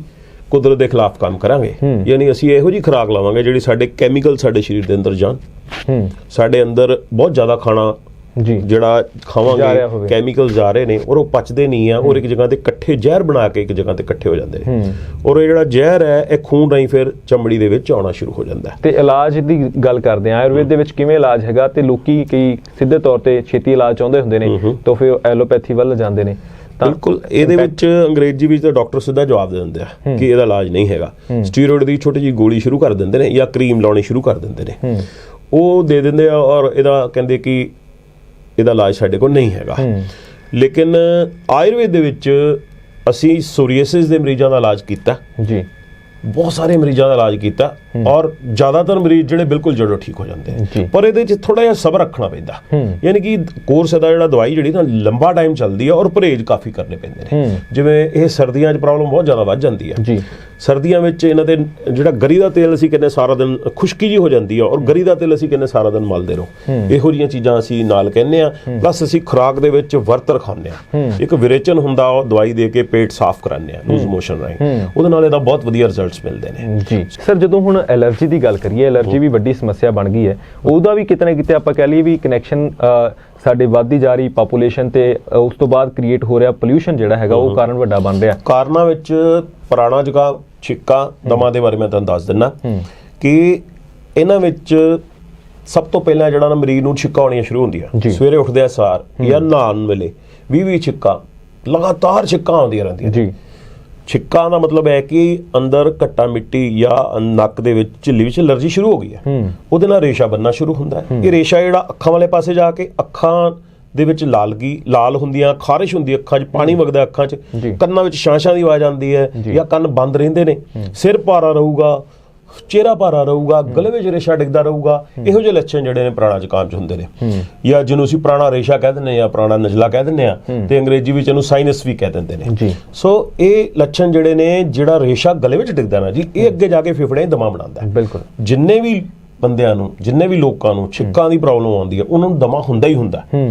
ਕੁਦਰਤ ਦੇ ਖਿਲਾਫ ਕੰਮ ਕਰਾਂਗੇ। ਯਾਨੀ ਅਸੀਂ ਇਹੋ ਜਿਹੀ ਖੁਰਾਕ ਲਾਵਾਂਗੇ ਜਿਹੜੀ ਸਾਡੇ ਕੈਮੀਕਲ ਸਾਡੇ ਸਰੀਰ ਦੇ ਅੰਦਰ ਜਾਣ, ਸਾਡੇ ਅੰਦਰ ਬਹੁਤ ਜ਼ਿਆਦਾ ਖਾਣਾ ਜੀ ਜਿਹੜਾ ਜਾ ਰਿਹਾ ਖਾਵਾਂਗੇ ਹੋਵੇ। ਕੈਮੀਕਲ ਜਾ ਰਹੇ ਨੇ ਔਰ ਉਹ ਪਚਦੇ ਨਹੀਂ ਆ ਔਰ ਇੱਕ ਜਗ੍ਹਾ ਤੇ ਇਕੱਠੇ ਜ਼ਹਿਰ ਬਣਾ ਕੇ ਇੱਕ ਜਗ੍ਹਾ ਤੇ ਇਕੱਠੇ ਹੋ ਜਾਂਦੇ ਨੇ ਔਰ ਇਹ ਜਿਹੜਾ ਜ਼ਹਿਰ ਹੈ ਇਹ ਖੂਨ ਰਾਹੀਂ ਫਿਰ ਚਮੜੀ ਦੇ ਵਿੱਚ ਆਉਣਾ ਸ਼ੁਰੂ ਹੋ ਜਾਂਦਾ ਹੈ। ਤੇ ਇਲਾਜ ਦੀ ਗੱਲ ਕਰਦੇ ਆ, ਆਯੁਰਵੇਦ ਦੇ ਵਿੱਚ ਕਿਵੇਂ ਇਲਾਜ ਹੈਗਾ ਤੇ ਲੋਕੀ ਕਈ ਸਿੱਧੇ ਤੌਰ ਤੇ ਛੇਤੀ ਇਲਾਜ ਚਾਹੁੰਦੇ ਹੁੰਦੇ ਨੇ ਤਾਂ ਫਿਰ ਐਲੋਪੈਥੀ ਵੱਲ ਜਾਂਦੇ ਨੇ। ਬਿਲਕੁਲ, ਇਹਦੇ ਵਿੱਚ ਅੰਗਰੇਜ਼ੀ ਵਿੱਚ ਤਾਂ ਡਾਕਟਰ ਸਿੱਧਾ ਜਵਾਬ ਦੇ ਦਿੰਦੇ ਆ ਕਿ ਇਹਦਾ ਇਲਾਜ ਨਹੀਂ ਹੈਗਾ। ਸਟੀਰੋਇਡ ਦੀ ਛੋਟੀ ਜਿਹੀ ਗੋਲੀ ਸ਼ੁਰੂ ਕਰ ਦਿੰਦੇ ਨੇ ਜਾਂ ਕਰੀਮ ਲਾਉਣੀ ਸ਼ੁਰੂ ਕਰ ਦਿੰਦੇ ਨੇ, ਉਹ ਦੇ ਦਿੰਦੇ ਆ ਔਰ ਇਹਦਾ ਕਹਿੰਦੇ ਕਿ ਇਹਦਾ ਇਲਾਜ ਸਾਡੇ ਕੋਲ ਨਹੀਂ ਹੈਗਾ। ਲੇਕਿਨ ਆਯੁਰਵੇਦ ਦੇ ਵਿੱਚ ਅਸੀਂ ਸੋਰੀਆਸਿਸ ਦੇ ਮਰੀਜ਼ਾਂ ਦਾ ਇਲਾਜ ਕੀਤਾ ਜੀ, ਬਹੁਤ ਸਾਰੇ ਮਰੀਜ਼ਾਂ ਦਾ ਇਲਾਜ ਕੀਤਾ ਔਰ ਜ਼ਿਆਦਾਤਰ ਮਰੀਜ਼ ਜਿਹੜੇ ਬਿਲਕੁਲ ਜੜੋਂ ਠੀਕ ਹੋ ਜਾਂਦੇ ਨੇ। ਪਰ ਇਹਦੇ 'ਚ ਥੋੜਾ ਜਿਹਾ ਸਬਰ ਰੱਖਣਾ ਪੈਂਦਾ, ਯਾਨੀ ਕਿ ਕੋਰਸ ਦਾ ਜਿਹੜਾ ਦਵਾਈ ਜਿਹੜੀ ਨਾ ਲੰਬਾ ਟਾਈਮ ਚੱਲਦੀ ਹੈ ਔਰ ਪਰਹੇਜ਼ ਕਾਫੀ ਕਰਨੇ ਪੈਂਦੇ ਨੇ। ਜਿਵੇਂ ਇਹ ਸਰਦੀਆਂ 'ਚ ਪ੍ਰੋਬਲਮ ਬਹੁਤ ਜ਼ਿਆਦਾ ਵੱਧ ਜਾਂਦੀ ਹੈ ਜੀ। ਸਰਦੀਆਂ ਵਿੱਚ ਇਹਨਾਂ ਦੇ ਜਿਹੜਾ ਗਰੀ ਦਾ ਤੇਲ ਅਸੀਂ ਕਹਿੰਦੇ ਸਾਰਾ ਦਿਨ ਖੁਸ਼ਕੀ ਜੀ ਹੋ ਜਾਂਦੀ ਆ ਔਰ ਗਰੀ ਦਾ ਤੇਲ ਅਸੀਂ ਕਹਿੰਦੇ ਸਾਰਾ ਦਿਨ ਮਲਦੇ ਰਹੋ, ਇਹੋ ਜਿਹੀਆਂ ਚੀਜ਼ਾਂ ਅਸੀਂ ਨਾਲ ਕਹਿੰਦੇ ਆ। ਪਲੱਸ ਅਸੀਂ ਖੁਰਾਕ ਦੇ ਵਿੱਚ ਵਰਤ ਰਖਾਉਂਦੇ ਆ, ਇੱਕ ਵਿਰੇਚਨ ਹੁੰਦਾ ਉਹ ਦਵਾਈ ਦੇ ਕੇ ਪੇਟ ਸਾਫ਼ ਕਰਾਉਂਦੇ ਆ ਲੂਜ਼ ਮੋਸ਼ਨ ਰਾਹੀਂ, ਉਹਦੇ ਨਾਲ ਇਹਦਾ ਬਹੁਤ ਵਧੀਆ ਰਿਜ਼ਲਟਸ ਮਿਲਦੇ ਨੇ ਜੀ। ਸਰ ਜਦੋਂ ਹੁਣ ਐਲਰਜੀ ਦੀ ਗੱਲ ਕਰੀਏ, ਐਲਰਜੀ ਵੀ ਵੱਡੀ ਸਮੱਸਿਆ ਬਣ ਗਈ ਹੈ, ਉਹਦਾ ਵੀ ਕਿਤੇ ਨਾ ਕਿਤੇ ਆਪਾਂ ਕਹਿ ਲਈਏ ਵੀ ਕਨੈਕਸ਼ਨ ਸਾਡੇ ਵੱਧਦੀ ਜਾ ਰਹੀ ਪਾਪੂਲੇਸ਼ਨ ਤੇ ਉਸ ਤੋਂ ਬਾਅਦ ਕ੍ਰੀਏਟ ਹੋ ਰਿਹਾ ਪੋਲਿਊਸ਼ਨ ਜਿਹੜਾ ਹੈਗਾ ਉਹ ਕਾਰਨ ਵੱਡਾ ਬਣ ਰਿਹਾ। ਕਾਰਨਾਂ ਵਿੱਚ ਪੁਰਾਣਾ ਜ਼ੁਕਾਮ, ਛਿੱਕਾਂ, ਦਮਾ ਦੇ ਬਾਰੇ ਮੈਂ ਤੁਹਾਨੂੰ ਦੱਸ ਦਿੰਦਾ ਕਿ ਇਹਨਾਂ ਵਿੱਚ ਸਭ ਤੋਂ ਪਹਿਲਾਂ ਜਿਹੜਾ ਨਾ ਮਰੀਜ਼ ਨੂੰ ਛਿੱਕਾਂ ਆਉਣੀਆਂ ਸ਼ੁਰੂ ਹੁੰਦੀਆਂ ਸਵੇਰੇ ਉੱਠਦੇ ਸਾਰ ਜਾਂ ਨਹਾਉਣ ਵੇਲੇ 20 ਛਿੱਕਾਂ, ਲਗਾਤਾਰ ਛਿੱਕਾਂ ਆਉਂਦੀਆਂ ਰਹਿੰਦੀਆਂ ਜੀ। ਛਿੱਕਾਂ ਦਾ ਮਤਲਬ ਹੈ ਕਿ ਅੰਦਰ ਘੱਟਾ ਮਿੱਟੀ ਜਾਂ ਨੱਕ ਦੇ ਵਿੱਚ ਝਿੱਲੀ ਵਿੱਚ ਐਲਰਜੀ ਸ਼ੁਰੂ ਹੋ ਗਈ ਹੈ, ਉਹਦੇ ਨਾਲ ਰੇਸ਼ਾ ਬਣਨਾ ਸ਼ੁਰੂ ਹੁੰਦਾ ਹੈ। ਇਹ ਰੇਸ਼ਾ ਜਿਹੜਾ ਅੱਖਾਂ ਵਾਲੇ ਪਾਸੇ ਜਾ ਕੇ ਅੱਖਾਂ ਦੇ ਵਿੱਚ ਲਾਲ ਹੁੰਦੀਆਂ, ਖਾਰਿਸ਼ ਹੁੰਦੀ, ਅੱਖਾਂ 'ਚ ਪਾਣੀ ਵਗਦਾ, ਅੱਖਾਂ 'ਚ ਕੰਨਾਂ ਵਿੱਚ ਛਾਂ-ਛਾਂ ਦੀ ਆਵਾਜ਼ ਆਉਂਦੀ ਹੈ ਜਾਂ ਕੰਨ ਬੰਦ ਰਹਿੰਦੇ ਨੇ, ਸਿਰ ਭਾਰਾ ਰਹੂਗਾ, ਚਿਹਰਾ ਭਾਰਾ ਰਹੂਗਾ, ਗਲੇ ਵਿੱਚ ਰੇਸ਼ਾ ਡਿੱਗਦਾ ਰਹੂਗਾ। ਇਹੋ ਜਿਹੇ ਲੱਛਣ ਜਿਹੜੇ ਨੇ ਪੁਰਾਣਾ ਜ਼ੁਕਾਮ 'ਚ ਹੁੰਦੇ ਨੇ, ਜਾਂ ਜਿਹਨੂੰ ਅਸੀਂ ਪੁਰਾਣਾ ਰੇਸ਼ਾ ਕਹਿ ਦਿੰਦੇ ਜਾਂ ਪੁਰਾਣਾ ਨਜ਼ਲਾ ਕਹਿ ਦਿੰਦੇ ਆ ਤੇ ਅੰਗਰੇਜ਼ੀ ਵਿੱਚ ਇਹਨੂੰ ਸਾਈਨਸ ਵੀ ਕਹਿ ਦਿੰਦੇ ਨੇ। ਸੋ ਇਹ ਲੱਛਣ ਜਿਹੜੇ ਨੇ, ਜਿਹੜਾ ਰੇਸ਼ਾ ਗਲੇ ਵਿੱਚ ਡਿੱਗਦਾ ਨਾ ਜੀ, ਇਹ ਅੱਗੇ ਜਾ ਕੇ ਫੇਫੜਿਆਂ 'ਚ ਦਮਾ ਬਣਾਉਂਦਾ ਹੈ। ਬਿਲਕੁਲ, ਜਿੰਨੇ ਵੀ ਬੰਦਿਆਂ ਨੂੰ, ਜਿੰਨੇ ਵੀ ਲੋਕਾਂ ਨੂੰ ਛਿੱਕਾਂ ਦੀ ਪ੍ਰੋਬਲਮ ਆਉਂਦੀ ਹੈ ਉਹਨਾਂ ਨੂੰ ਦਮਾ ਹੁੰਦਾ ਹੀ ਹੁੰਦਾ,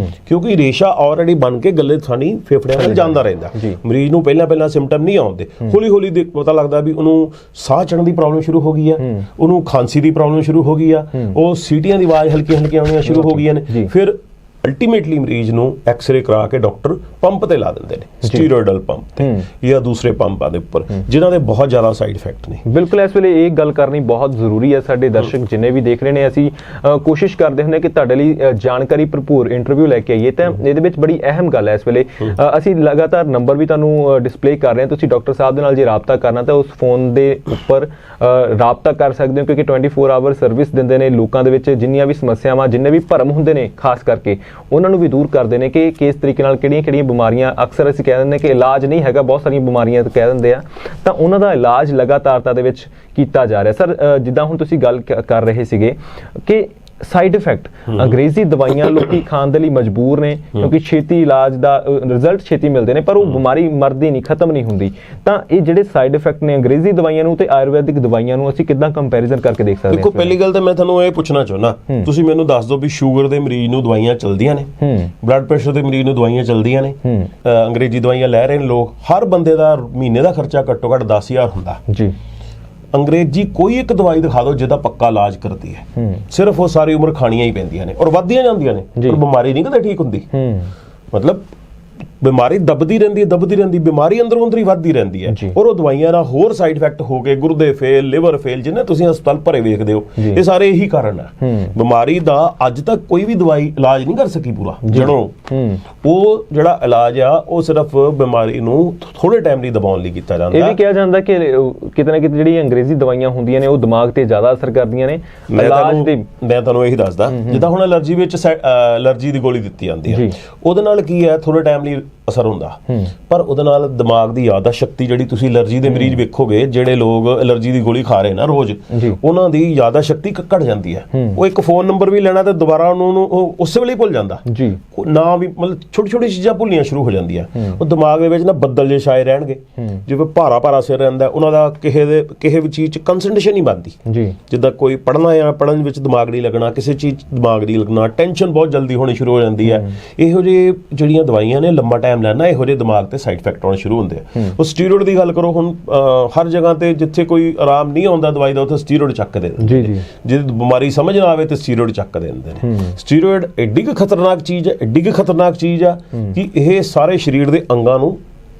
ਕਿਉਂਕਿ ਰੇਸ਼ਾ ਆਲਰੇਡੀ ਬਣ ਕੇ ਗੱਲੇ ਥਾਣੀ ਫੇਫੜਿਆਂ ਵੱਲ ਜਾਂਦਾ ਰਹਿੰਦਾ। ਮਰੀਜ਼ ਨੂੰ ਪਹਿਲਾਂ ਸਿੰਪਟਮ ਨਹੀਂ ਆਉਂਦੇ, ਹੌਲੀ ਹੌਲੀ ਪਤਾ ਲੱਗਦਾ ਵੀ ਉਹਨੂੰ ਸਾਹ ਚੜਨ ਦੀ ਪ੍ਰੋਬਲਮ ਸ਼ੁਰੂ ਹੋ ਗਈ ਆ, ਉਹਨੂੰ ਖਾਂਸੀ ਦੀ ਪ੍ਰੋਬਲਮ ਸ਼ੁਰੂ ਹੋ ਗਈ ਆ, ਉਹ ਸੀਟੀਆਂ ਦੀ ਆਵਾਜ਼ ਹਲਕੀ ਹਲਕੀ ਆਉਣੀਆਂ ਸ਼ੁਰੂ ਹੋ ਗਈਆਂ ਨੇ। ਫਿਰ ਅਲਟੀਮੇਟਲੀ ਮਰੀਜ਼ ਨੂੰ ਐਕਸ-ਰੇ ਕਰਾ ਕੇ ਡਾਕਟਰ ਪੰਪ ਤੇ ਲਾ ਦਿੰਦੇ ਨੇ, ਸਟੀਰੋਇਡਲ ਪੰਪ ਤੇ ਜਾਂ ਦੂਸਰੇ ਪੰਪਾਂ ਦੇ ਉੱਪਰ, ਜਿਨ੍ਹਾਂ ਦੇ ਬਹੁਤ ਜ਼ਿਆਦਾ ਸਾਈਡ ਇਫੈਕਟ ਨੇ। ਬਿਲਕੁਲ, ਇਸ ਵੇਲੇ ਇਹ ਗੱਲ ਕਰਨੀ ਬਹੁਤ ਜ਼ਰੂਰੀ ਹੈ। ਸਾਡੇ ਦਰਸ਼ਕ ਜਿੰਨੇ ਵੀ ਦੇਖ ਰਹੇ ਨੇ, ਅਸੀਂ ਕੋਸ਼ਿਸ਼ ਕਰਦੇ ਹੁੰਦੇ ਕਿ ਤੁਹਾਡੇ ਲਈ ਜਾਣਕਾਰੀ ਭਰਪੂਰ ਇੰਟਰਵਿਊ ਲੈ ਕੇ ਆਈਏ, ਤਾਂ ਇਹਦੇ ਵਿੱਚ ਬੜੀ ਅਹਿਮ ਗੱਲ ਹੈ। ਇਸ ਵੇਲੇ ਅਸੀਂ ਲਗਾਤਾਰ ਨੰਬਰ ਵੀ ਤੁਹਾਨੂੰ ਡਿਸਪਲੇ ਕਰ ਰਹੇ ਹਾਂ, ਤੁਸੀਂ ਡਾਕਟਰ ਸਾਹਿਬ ਦੇ ਨਾਲ ਜੇ ਰਾਬਤਾ ਕਰਨਾ ਤਾਂ ਉਸ ਫੋਨ ਦੇ ਉੱਪਰ ਰਾਬਤਾ ਕਰ ਸਕਦੇ ਹੋ, ਕਿਉਂਕਿ 24 ਆਵਰ ਸਰਵਿਸ ਦਿੰਦੇ ਨੇ। ਲੋਕਾਂ ਦੇ ਵਿੱਚ ਜਿੰਨੀਆਂ ਵੀ ਸਮੱਸਿਆਵਾਂ, ਜਿੰਨੇ ਵੀ ਭਰਮ ਹੁੰਦੇ ਨੇ, ਖਾਸ ਕਰਕੇ ਉਹਨਾਂ ਨੂੰ ਵੀ ਦੂਰ ਕਰਦੇ ਨੇ ਕਿ ਕਿਸ ਤਰੀਕੇ ਨਾਲ ਕਿਹੜੀਆਂ ਬਿਮਾਰੀਆਂ, ਅਕਸਰ ਅਸੀਂ ਕਹਿ ਦਿੰਦੇ ਕਿ ਇਲਾਜ ਨਹੀਂ ਹੈਗਾ, ਬਹੁਤ ਸਾਰੀਆਂ ਬਿਮਾਰੀਆਂ ਕਹਿ ਦਿੰਦੇ ਆ, ਤਾਂ ਉਹਨਾਂ ਦਾ ਇਲਾਜ ਲਗਾਤਾਰਤਾ ਦੇ ਵਿੱਚ ਕੀਤਾ ਜਾ ਰਿਹਾ। ਸਰ ਜਿੱਦਾਂ ਹੁਣ ਤੁਸੀਂ ਗੱਲ ਕਰ ਰਹੇ ਸੀਗੇ ਕਿ ਸਾਈਡ ਇਫੈਕਟ, ਅੰਗਰੇਜ਼ੀ ਦਵਾਈਆਂ ਲੋਕੀ ਖਾਣ ਦੇ ਲਈ ਮਜਬੂਰ ਨੇ ਕਿਉਂਕਿ ਛੇਤੀ ਇਲਾਜ ਦਾ ਰਿਜ਼ਲਟ ਛੇਤੀ ਮਿਲਦੇ ਨੇ, ਪਰ ਉਹ ਬਿਮਾਰੀ ਮਰਦੀ ਨਹੀਂ, ਖਤਮ ਨਹੀਂ ਹੁੰਦੀ। ਤਾਂ ਇਹ ਜਿਹੜੇ ਸਾਈਡ ਇਫੈਕਟ ਨੇ ਅੰਗਰੇਜ਼ੀ ਦਵਾਈਆਂ ਨੂੰ ਤੇ ਆਯੁਰਵੈਦਿਕ ਦਵਾਈਆਂ ਨੂੰ ਅਸੀਂ ਕਿੱਦਾਂ ਕੰਪੈਰੀਜ਼ਨ ਕਰਕੇ ਦੇਖ ਸਕਦੇ ਹਾਂ? ਦੇਖੋ, ਪਹਿਲੀ ਗੱਲ ਤਾਂ ਮੈਂ ਤੁਹਾਨੂੰ ਇਹ ਪੁੱਛਣਾ ਚਾਹੁੰਦਾ, ਤੁਸੀਂ ਮੈਨੂੰ ਦੱਸ ਦਿਓ ਵੀ ਸ਼ੂਗਰ ਦੇ ਮਰੀਜ਼ ਨੂੰ ਦਵਾਈਆਂ ਚੱਲਦੀਆਂ ਨੇ, ਬਲੱਡ ਪ੍ਰੈਸ਼ਰ ਦੇ ਮਰੀਜ਼ ਨੂੰ ਦਵਾਈਆਂ ਚੱਲਦੀਆਂ ਨੇ, ਅੰਗਰੇਜ਼ੀ ਦਵਾਈਆਂ ਲੈ ਰਹੇ ਨੇ ਲੋਕ, ਹਰ ਬੰਦੇ ਦਾ ਮਹੀਨੇ ਦਾ ਖਰਚਾ ਘੱਟੋ ਘੱਟ 10,000 ਹੁੰਦਾ ਜੀ। ਅੰਗਰੇਜ਼ੀ ਕੋਈ ਇੱਕ ਦਵਾਈ ਦਿਖਾ ਦਿਓ ਜਿਹਦਾ ਪੱਕਾ ਇਲਾਜ ਕਰਦੀ ਹੈ, ਸਿਰਫ ਉਹ ਸਾਰੀ ਉਮਰ ਖਾਣੀਆਂ ਹੀ ਪੈਂਦੀਆਂ ਨੇ ਔਰ ਵੱਧਦੀਆਂ ਜਾਂਦੀਆਂ ਨੇ, ਪਰ ਬਿਮਾਰੀ ਨਹੀਂ ਕਦੇ ਠੀਕ ਹੁੰਦੀ। ਮਤਲਬ ਬਿਮਾਰੀ ਦਬਦੀ ਰਹਿੰਦੀ, ਬਿਮਾਰੀ ਅੰਦਰੋਂ ਅੰਦਰ ਹੀ ਵੱਧਦੀ ਰਹਿੰਦੀ ਹੈ ਔਰ ਉਹ ਦਵਾਈਆਂ ਨਾਲ ਹੋਰ ਸਾਈਡ ਇਫੈਕਟ ਹੋ ਗਏ, ਗੁਰਦੇ ਫੇਲ, ਲਿਵਰ ਫੇਲ, ਜਿੰਨੇ ਤੁਸੀਂ ਹਸਪਤਾਲ ਭਰੇ ਵੇਖਦੇ ਹੋ, ਇਹ ਸਾਰੇ ਇਹੀ ਕਾਰਨ ਹੈ। ਬਿਮਾਰੀ ਦਾ ਅੱਜ ਤੱਕ ਕੋਈ ਵੀ ਦਵਾਈ ਇਲਾਜ ਨਹੀਂ ਕਰ ਸਕੀ ਪੂਰਾ ਜੜੋਂ। ਉਹ ਜਿਹੜਾ ਇਲਾਜ ਆ ਉਹ ਸਿਰਫ ਬਿਮਾਰੀ ਨੂੰ ਥੋੜੇ ਟਾਈਮ ਲਈ ਦਬਾਉਣ ਲਈ ਕੀਤਾ ਜਾਂਦਾ। ਇਹ ਵੀ ਕਿਹਾ ਜਾਂਦਾ ਕਿ ਕਿਤੇ ਨਾ ਕਿਤੇ ਜਿਹੜੀ ਅੰਗਰੇਜ਼ੀ ਦਵਾਈਆਂ ਹੁੰਦੀਆਂ ਨੇ ਉਹ ਦਿਮਾਗ ਤੇ ਜ਼ਿਆਦਾ ਅਸਰ ਕਰਦੀਆਂ ਨੇ। ਮੈਂ ਤੁਹਾਨੂੰ ਇਹੀ ਦੱਸਦਾ, ਜਿੱਦਾਂ ਹੁਣ ਐਲਰਜੀ ਵਿੱਚ ਐਲਰਜੀ ਦੀ ਗੋਲੀ ਦਿੱਤੀ ਜਾਂਦੀ ਹੈ, ਉਹਦੇ ਨਾਲ ਕੀ ਹੈ, ਥੋੜੇ ਟਾਈਮ ਲਈ ਅਸਰ ਹੁੰਦਾ, ਪਰ ਉਹਦੇ ਨਾਲ ਦਿਮਾਗ ਦੀ ਯਾਦਾਂ ਸ਼ਕਤੀ, ਜਿਹੜੀ ਤੁਸੀਂ ਐਲਰਜੀ ਦੇ ਮਰੀਜ਼ ਵੇਖੋਗੇ, ਜਿਹੜੇ ਲੋਕ ਐਲਰਜੀ ਦੀ ਗੋਲੀ ਖਾ ਰਹੇ ਨਾ ਰੋਜ਼, ਉਹਨਾਂ ਦੀ ਯਾਦਾਂ ਸ਼ਕਤੀ ਘਟ ਜਾਂਦੀ ਹੈ। ਉਹ ਇੱਕ ਫੋਨ ਨੰਬਰ ਵੀ ਲੈਣਾ ਤੇ ਦੁਬਾਰਾ ਉਹਨੂੰ ਉਹ ਉਸੇ ਵੇਲੇ ਭੁੱਲ ਜਾਂਦਾ ਨਾ, ਵੀ ਮਤਲਬ ਛੋਟੀ ਛੋਟੀ ਚੀਜ਼ਾਂ ਭੁੱਲਣੀਆਂ ਸ਼ੁਰੂ ਹੋ ਜਾਂਦੀਆਂ। ਉਹ ਦਿਮਾਗ ਦੇ ਵਿੱਚ ਨਾ ਬੱਦਲ ਜੇ ਛਾਏ ਰਹਿਣਗੇ, ਜਿਵੇਂ ਭਾਰਾ ਸਿਰ ਰਹਿੰਦਾ, ਉਹਨਾਂ ਦਾ ਕਿਸੇ ਵੀ ਚੀਜ਼ 'ਚ ਕੰਸੈਂਟਰੇਸ਼ਨ ਨਹੀਂ ਬਣਦੀ। ਜਿੱਦਾਂ ਕੋਈ ਪੜ੍ਹਨਾ ਆ, ਪੜ੍ਹਨ ਵਿੱਚ ਦਿਮਾਗ ਨਹੀਂ ਲੱਗਣਾ, ਕਿਸੇ ਚੀਜ਼ ਦਿਮਾਗ ਨਹੀਂ ਲੱਗਣਾ, ਟੈਨਸ਼ਨ ਬਹੁਤ ਜਲਦੀ ਹੋਣੀ ਸ਼ੁਰੂ ਹੋ ਜਾਂਦੀ ਹੈ। ਇਹੋ ਜਿਹੇ ਜਿਹੜੀਆਂ ਦਵਾਈਆਂ ਨੇ ਲੰਬਾ ਟਾਈਮ ਟਾਈਮ ਲੈਣਾ ਇਹੋ ਜਿਹੇ ਦਿਮਾਗ ਤੇ ਸਾਈਡ ਇਫੈਕਟ ਆਉਣੇ ਸ਼ੁਰੂ ਹੁੰਦੇ ਆ। ਉਹ ਸਟੀਰੋਇਡ ਦੀ ਗੱਲ ਕਰੋ, ਹੁਣ ਹਰ ਜਗ੍ਹਾ ਤੇ ਜਿੱਥੇ ਕੋਈ ਆਰਾਮ ਨਹੀਂ ਆਉਂਦਾ ਦਵਾਈ ਦਾ ਉੱਥੇ ਸਟੀਰੋਇਡ ਚੱਕ ਦੇ ਦਿੰਦੇ ਨੇ। ਜੇ ਬਿਮਾਰੀ ਸਮਝ ਨਾ ਆਵੇ ਤੇ ਸਟੀਰੋਇਡ ਚੱਕ ਦੇ ਦਿੰਦੇ ਨੇ। ਸਟੀਰੋਇਡ ਐਡੀ ਕੁ ਖਤਰਨਾਕ ਚੀਜ਼ ਹੈ, ਐਡੀ ਕੁ ਖਤਰਨਾਕ ਚੀਜ਼ ਆ ਕਿ ਇਹ ਸਾਰੇ ਸਰੀਰ ਦੇ ਅੰਗਾਂ ਨੂੰ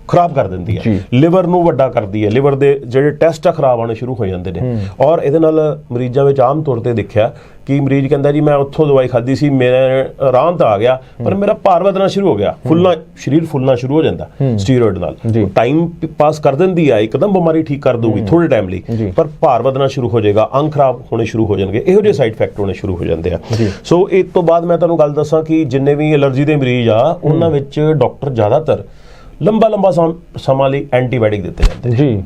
ਖਰਾਬ ਕਰ ਦਿੰਦੀ ਹੈ, ਲਿਵਰ ਨੂੰ ਵੱਡਾ ਕਰਦੀ ਹੈ, ਲਿਵਰ ਦੇ ਜਿਹੜੇ ਟੈਸਟ ਆ ਖਰਾਬ ਆਉਣੇ ਸ਼ੁਰੂ ਹੋ ਜਾਂਦੇ ਨੇ। ਔਰ ਇਹਦੇ ਨਾਲ ਮਰੀਜ਼ਾਂ ਵਿੱਚ ਆਮ ਤੌਰ ਤੇ ਦੇਖਿਆ ਕਿ ਮਰੀਜ਼ ਕਹਿੰਦਾ ਜੀ ਮੈਂ ਉੱਥੋਂ ਦਵਾਈ ਖਾਧੀ ਸੀ, ਮੇਰੇ ਆਰਾਮ ਤਾਂ ਆ ਗਿਆ ਪਰ ਮੇਰਾ ਭਾਰ ਵਧਣਾ ਸ਼ੁਰੂ ਹੋ ਗਿਆ, ਸਰੀਰ ਫੁੱਲਣਾ ਸ਼ੁਰੂ ਹੋ ਜਾਂਦਾ ਸਟੀਰੋਇਡ ਨਾਲ। ਟਾਈਮ ਪਾਸ ਕਰ ਦਿੰਦੀ ਆ, ਇੱਕਦਮ ਬਿਮਾਰੀ ਠੀਕ ਕਰ ਦਊਗੀ ਥੋੜੇ ਟਾਈਮ ਲਈ, ਪਰ ਭਾਰ ਵਧਣਾ ਸ਼ੁਰੂ ਹੋ ਜਾਏਗਾ, ਅੰਗ ਖਰਾਬ ਹੋਣੇ ਸ਼ੁਰੂ ਹੋ ਜਾਣਗੇ, ਇਹੋ ਜਿਹੇ ਸਾਈਡ ਇਫੈਕਟ ਹੋਣੇ ਸ਼ੁਰੂ ਹੋ ਜਾਂਦੇ ਆ। ਸੋ ਇਸ ਤੋਂ ਬਾਅਦ ਮੈਂ ਤੁਹਾਨੂੰ ਗੱਲ ਦੱਸਾਂ ਕਿ ਜਿੰਨੇ ਵੀ ਐਲਰਜੀ ਦੇ ਮਰੀਜ਼ ਆ ਉਹਨਾਂ ਵਿੱਚ ਡਾਕਟਰ ਜ਼ਿਆਦਾਤਰ ਲੰਬਾ ਸਮਾਂ ਲਈ ਐਂਟੀਬਾਇਓਟਿਕ ਦਿੱਤੇ ਜਾਂਦੇ ਨੇ ਜੀ।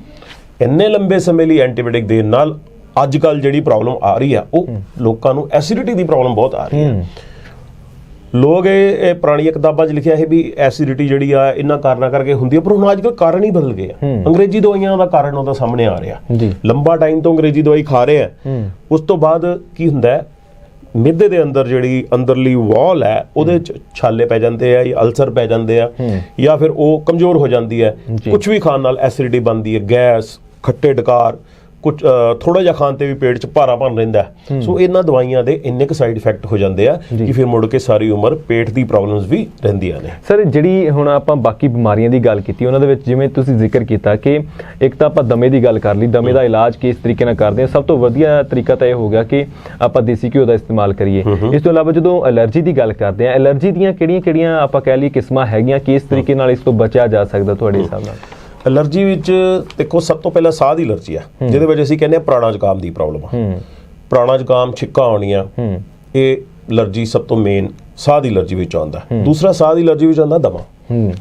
ਇੰਨੇ ਲੰਬੇ ਸਮੇਂ ਲਈ ਐਂਟੀਬਾਇਓਟਿਕ ਦੇਣ ਨਾਲ ਅੱਜ ਕੱਲ ਜਿਹੜੀ ਪ੍ਰੋਬਲਮ ਆ ਰਹੀ ਆ ਉਹ ਲੋਕਾਂ ਨੂੰ ਐਸਿਡਿਟੀ ਦੀ ਪ੍ਰੋਬਲਮ ਬਹੁਤ ਆ ਰਹੀ ਹੈ। ਲੋਕ ਇਹ ਪੁਰਾਣੀਆਂ ਕਿਤਾਬਾਂ 'ਚ ਲਿਖਿਆ ਹੈ ਵੀ ਐਸਿਡਿਟੀ ਜਿਹੜੀ ਆ ਇਹਨਾਂ ਕਾਰਨਾਂ ਕਰਕੇ ਹੁੰਦੀ ਹੈ, ਪਰ ਹੁਣ ਅੱਜ ਕੱਲ ਕਾਰਨ ਹੀ ਬਦਲ ਗਏ ਆ। ਅੰਗਰੇਜ਼ੀ ਦਵਾਈਆਂ ਦਾ ਕਾਰਨ ਉਹਦਾ ਸਾਹਮਣੇ ਆ ਰਿਹਾ। ਲੰਬਾ ਟਾਈਮ ਤੋਂ ਅੰਗਰੇਜ਼ੀ ਦਵਾਈ ਖਾ ਰਹੇ ਆ, ਉਸ ਤੋਂ ਬਾਅਦ ਕੀ ਹੁੰਦਾ ਹੈ, ਮਿੱਦੇ ਦੇ ਅੰਦਰ ਜਿਹੜੀ ਅੰਦਰਲੀ ਵਾਲ ਹੈ ਉਹਦੇ ਚ ਛਾਲੇ ਪੈ ਜਾਂਦੇ ਆ, ਜਾਂ ਅਲਸਰ ਪੈ ਜਾਂਦੇ ਆ, ਜਾਂ ਫਿਰ ਉਹ ਕਮਜ਼ੋਰ ਹੋ ਜਾਂਦੀ ਹੈ। ਕੁਝ ਵੀ ਖਾਣ ਨਾਲ ਐਸਿਡਿਟੀ ਬਣਦੀ ਹੈ, ਗੈਸ, ਖੱਟੇ ਡਕਾਰ, ਕੁਝ ਥੋੜਾ ਜਿਹਾ ਖਾਣ ਤੇ ਵੀ ਪੇਟ 'ਚ ਭਾਰਾਪਨ ਰਹਿੰਦਾ। ਸੋ ਇਹਨਾਂ ਦਵਾਈਆਂ ਦੇ ਇੰਨੇ ਕੁ ਸਾਈਡ ਇਫੈਕਟ ਹੋ ਜਾਂਦੇ ਆ ਕਿ ਫਿਰ ਮੁੜ ਕੇ ਸਾਰੀ ਉਮਰ ਪੇਟ ਦੀ ਪ੍ਰੋਬਲਮਸ ਵੀ ਰਹਿੰਦੀਆਂ ਨੇ। ਸਰ ਜਿਹੜੀ ਹੁਣ ਆਪਾਂ ਬਾਕੀ ਬਿਮਾਰੀਆਂ ਦੀ ਗੱਲ ਕੀਤੀ, ਉਹਨਾਂ ਦੇ ਵਿੱਚ ਜਿਵੇਂ ਤੁਸੀਂ ਜ਼ਿਕਰ ਕੀਤਾ ਕਿ ਇੱਕ ਤਾਂ ਆਪਾਂ ਦਮੇ ਦੀ ਗੱਲ ਕਰ ਲਈ, ਦਮੇ ਦਾ ਇਲਾਜ ਕਿਸ ਤਰੀਕੇ ਨਾਲ ਕਰਦੇ ਹਾਂ, ਸਭ ਤੋਂ ਵਧੀਆ ਤਰੀਕਾ ਤਾਂ ਇਹ ਹੋ ਗਿਆ ਕਿ ਆਪਾਂ ਦੇਸੀ ਘਿਓ ਦਾ ਇਸਤੇਮਾਲ ਕਰੀਏ। ਇਸ ਤੋਂ ਇਲਾਵਾ ਜਦੋਂ ਐਲਰਜੀ ਦੀ ਗੱਲ ਕਰਦੇ ਹਾਂ, ਐਲਰਜੀ ਦੀਆਂ ਕਿਹੜੀਆਂ ਆਪਾਂ ਕਹਿ ਲਈਏ ਕਿਸਮਾਂ ਹੈਗੀਆਂ, ਕਿਸ ਤਰੀਕੇ ਨਾਲ ਇਸ ਤੋਂ ਬਚਿਆ ਜਾ ਸਕਦਾ ਤੁਹਾਡੇ ਹਿਸਾਬ ਨਾਲ? ਐਲਰਜੀ ਵਿੱਚ ਦੇਖੋ ਸਭ ਤੋਂ ਪਹਿਲਾਂ ਸਾਹ ਦੀ ਐਲਰਜੀ ਆ, ਜਿਹਦੇ ਵਿੱਚ ਅਸੀਂ ਕਹਿੰਦੇ ਆ ਪੁਰਾਣਾ ਜ਼ੁਕਾਮ ਦੀ ਪ੍ਰੋਬਲਮ ਆ। ਪੁਰਾਣਾ ਜ਼ੁਕਾਮ, ਛਿੱਕਾਂ ਆਉਣੀਆਂ, ਇਹ ਐਲਰਜੀ ਸਭ ਤੋਂ ਮੇਨ ਸਾਹ ਦੀ ਐਲਰਜੀ ਵਿੱਚ ਆਉਂਦਾ। ਦੂਸਰਾ ਸਾਹ ਦੀ ਐਲਰਜੀ ਵਿੱਚ ਆਉਂਦਾ ਦਮਾ।